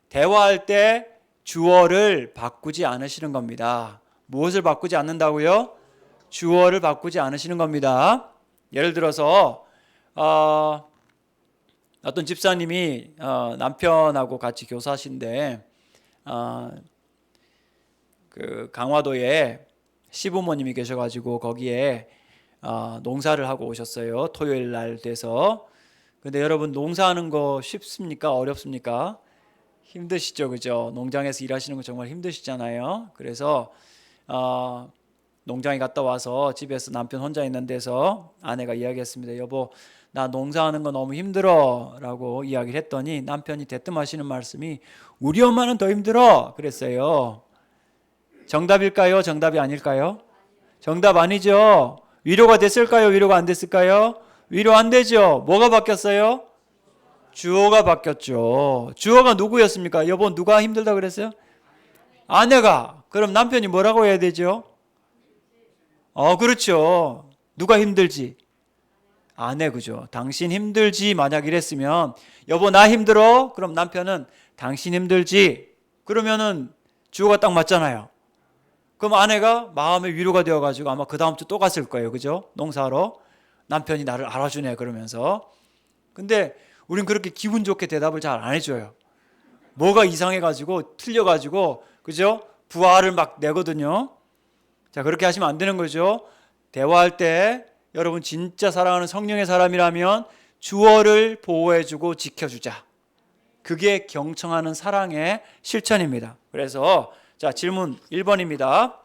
대화할 때 주어를 바꾸지 않으시는 겁니다. 무엇을 바꾸지 않는다고요? 주어를 바꾸지 않으시는 겁니다. 예를 들어서 어떤 집사님이 남편하고 같이 교사신데 그 강화도에 시부모님이 계셔가지고 거기에 농사를 하고 오셨어요. 토요일 날 돼서. 근데 여러분, 농사하는 거 쉽습니까? 어렵습니까? 힘드시죠, 그죠? 농장에서 일하시는 거 정말 힘드시잖아요. 그래서 농장에 갔다 와서 집에서 남편 혼자 있는 데서 아내가 이야기했습니다. 여보, 나 농사하는 거 너무 힘들어 라고 이야기를 했더니 남편이 대뜸 하시는 말씀이, 우리 엄마는 더 힘들어 그랬어요. 정답일까요? 정답이 아닐까요? 정답 아니죠. 위로가 됐을까요? 위로가 안 됐을까요? 위로 안 되죠. 뭐가 바뀌었어요? 주어가 바뀌었죠. 주어가 누구였습니까? 여보, 누가 힘들다 그랬어요? 아내가. 그럼 남편이 뭐라고 해야 되죠? 그렇죠. 누가 힘들지? 아내, 그죠? 당신 힘들지. 만약 이랬으면, 여보 나 힘들어. 그럼 남편은 당신 힘들지. 그러면은 주어가 딱 맞잖아요. 그럼 아내가 마음의 위로가 되어가지고 아마 그 다음 주 또 갔을 거예요, 그죠? 농사하러. 남편이 나를 알아주네 그러면서. 근데 우린 그렇게 기분 좋게 대답을 잘 안 해줘요. 뭐가 이상해가지고 틀려가지고, 그죠? 부하를 막 내거든요. 자, 그렇게 하시면 안 되는 거죠. 대화할 때 여러분 진짜 사랑하는 성령의 사람이라면 주어를 보호해주고 지켜주자. 그게 경청하는 사랑의 실천입니다. 그래서 자, 질문 1번입니다.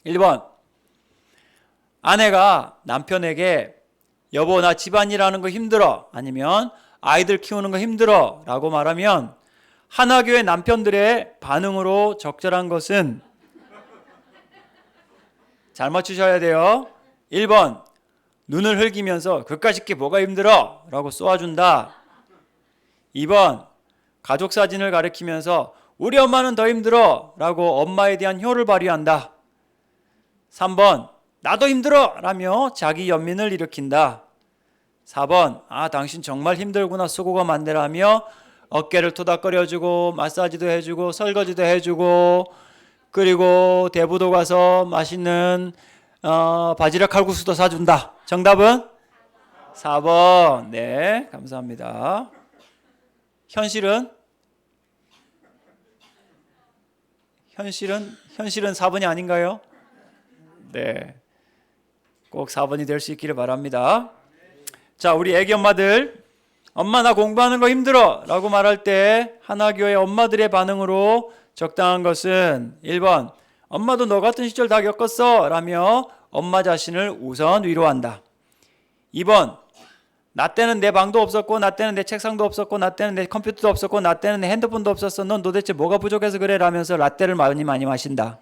1번. 아내가 남편에게 여보 나 집안일 하는 거 힘들어, 아니면 아이들 키우는 거 힘들어 라고 말하면 하나교회 남편들의 반응으로 적절한 것은, 잘 맞추셔야 돼요. 1번. 눈을 흘기면서 그까짓 게 뭐가 힘들어 라고 쏘아준다. 2번. 가족 사진을 가리키면서 우리 엄마는 더 힘들어 라고 엄마에 대한 효를 발휘한다. 3번. 나도 힘들어 라며 자기 연민을 일으킨다. 4번. 당신 정말 힘들구나, 수고가 많네라며 어깨를 토닥거려주고 마사지도 해주고 설거지도 해주고 그리고 대부도 가서 맛있는 바지락 칼국수도 사준다. 정답은 4번. 네, 감사합니다. 현실은 4번이 아닌가요? 네, 꼭 4번이 될 수 있기를 바랍니다. 자, 우리 애기 엄마들, 엄마 나 공부하는 거 힘들어 라고 말할 때 하나교회 엄마들의 반응으로 적당한 것은 1번, 엄마도 너 같은 시절 다 겪었어 라며 엄마 자신을 우선 위로한다. 2번, 나 때는 내 방도 없었고, 나 때는 내 책상도 없었고, 나 때는 내 컴퓨터도 없었고, 나 때는 내 핸드폰도 없었어. 넌 도대체 뭐가 부족해서 그래? 라면서 라떼를 많이 마신다.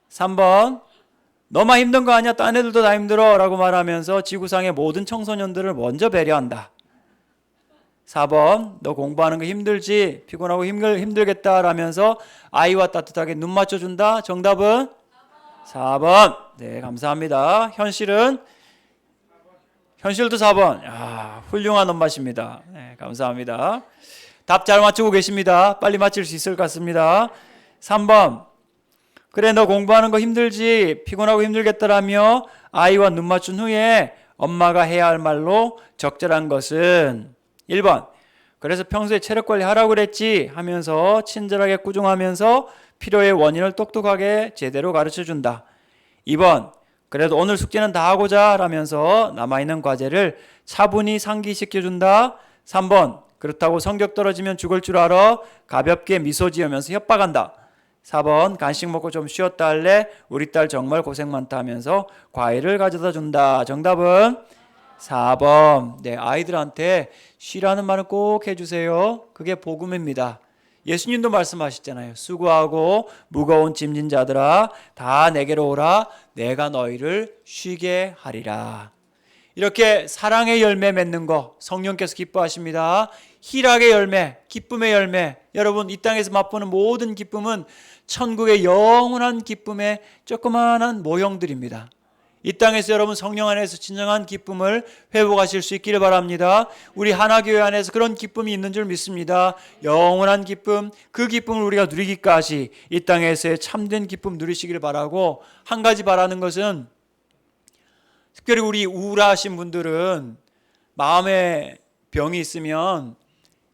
3번, 너만 힘든 거 아니야? 딴 애들도 다 힘들어 라고 말하면서 지구상의 모든 청소년들을 먼저 배려한다. 4번, 너 공부하는 거 힘들지? 피곤하고 힘들겠다 라면서 아이와 따뜻하게 눈 맞춰준다. 정답은 4번. 네, 감사합니다. 현실도 4번. 야, 훌륭한 엄마십니다. 네, 감사합니다. 답 잘 맞추고 계십니다. 빨리 맞힐 수 있을 것 같습니다. 3번. 그래, 너 공부하는 거 힘들지? 피곤하고 힘들겠다라며 아이와 눈 맞춘 후에 엄마가 해야 할 말로 적절한 것은 1번. 그래서 평소에 체력 관리하라고 그랬지? 하면서 친절하게 꾸중하면서 필요의 원인을 똑똑하게 제대로 가르쳐준다. 2번. 그래도 오늘 숙제는 다 하고자 라면서 남아있는 과제를 차분히 상기시켜준다. 3번. 그렇다고 성적 떨어지면 죽을 줄 알아? 가볍게 미소 지으면서 협박한다. 4번. 간식 먹고 좀 쉬었다 할래? 우리 딸 정말 고생 많다 하면서 과일을 가져다 준다. 정답은 4번. 네, 아이들한테 쉬라는 말은 꼭 해주세요. 그게 복음입니다. 예수님도 말씀하셨잖아요. 수고하고 무거운 짐진 자들아 다 내게로 오라. 내가 너희를 쉬게 하리라. 이렇게 사랑의 열매 맺는 거 성령께서 기뻐하십니다. 희락의 열매, 기쁨의 열매. 여러분, 이 땅에서 맛보는 모든 기쁨은 천국의 영원한 기쁨의 조그마한 모형들입니다. 이 땅에서 여러분 성령 안에서 진정한 기쁨을 회복하실 수 있기를 바랍니다. 우리 하나교회 안에서 그런 기쁨이 있는 줄 믿습니다. 영원한 기쁨, 그 기쁨을 우리가 누리기까지 이 땅에서의 참된 기쁨 누리시기를 바라고, 한 가지 바라는 것은 특별히 우리 우울하신 분들은 마음에 병이 있으면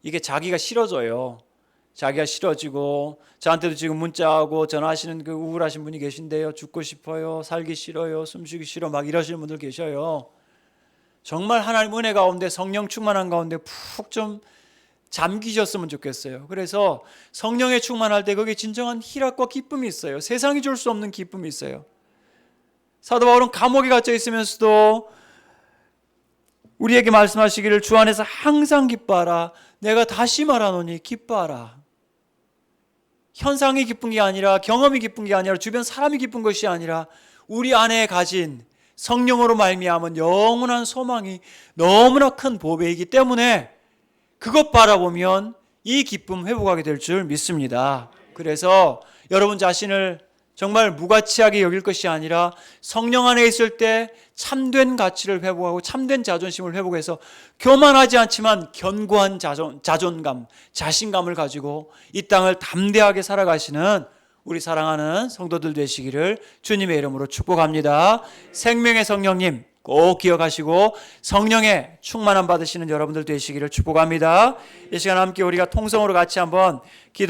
이게 자기가 싫어져요. 자기가 싫어지고, 저한테도 지금 문자하고 전화하시는 그 우울하신 분이 계신데요. 죽고 싶어요. 살기 싫어요. 숨쉬기 싫어. 막 이러시는 분들 계셔요. 정말 하나님 은혜 가운데 성령 충만한 가운데 푹 좀 잠기셨으면 좋겠어요. 그래서 성령에 충만할 때 거기에 진정한 희락과 기쁨이 있어요. 세상이 줄 수 없는 기쁨이 있어요. 사도 바울은 감옥에 갇혀 있으면서도 우리에게 말씀하시기를 주 안에서 항상 기뻐하라. 내가 다시 말하노니 기뻐하라. 현상이 기쁜 게 아니라, 경험이 기쁜 게 아니라, 주변 사람이 기쁜 것이 아니라 우리 안에 가진 성령으로 말미암은 영원한 소망이 너무나 큰 보배이기 때문에 그것 바라보면 이 기쁨 회복하게 될 줄 믿습니다. 그래서 여러분 자신을 정말 무가치하게 여길 것이 아니라 성령 안에 있을 때 참된 가치를 회복하고 참된 자존심을 회복해서 교만하지 않지만 견고한 자존감, 자신감을 가지고 이 땅을 담대하게 살아가시는 우리 사랑하는 성도들 되시기를 주님의 이름으로 축복합니다. 생명의 성령님 꼭 기억하시고 성령의 충만함 받으시는 여러분들 되시기를 축복합니다. 이 시간 함께 우리가 통성으로 같이 한번 기도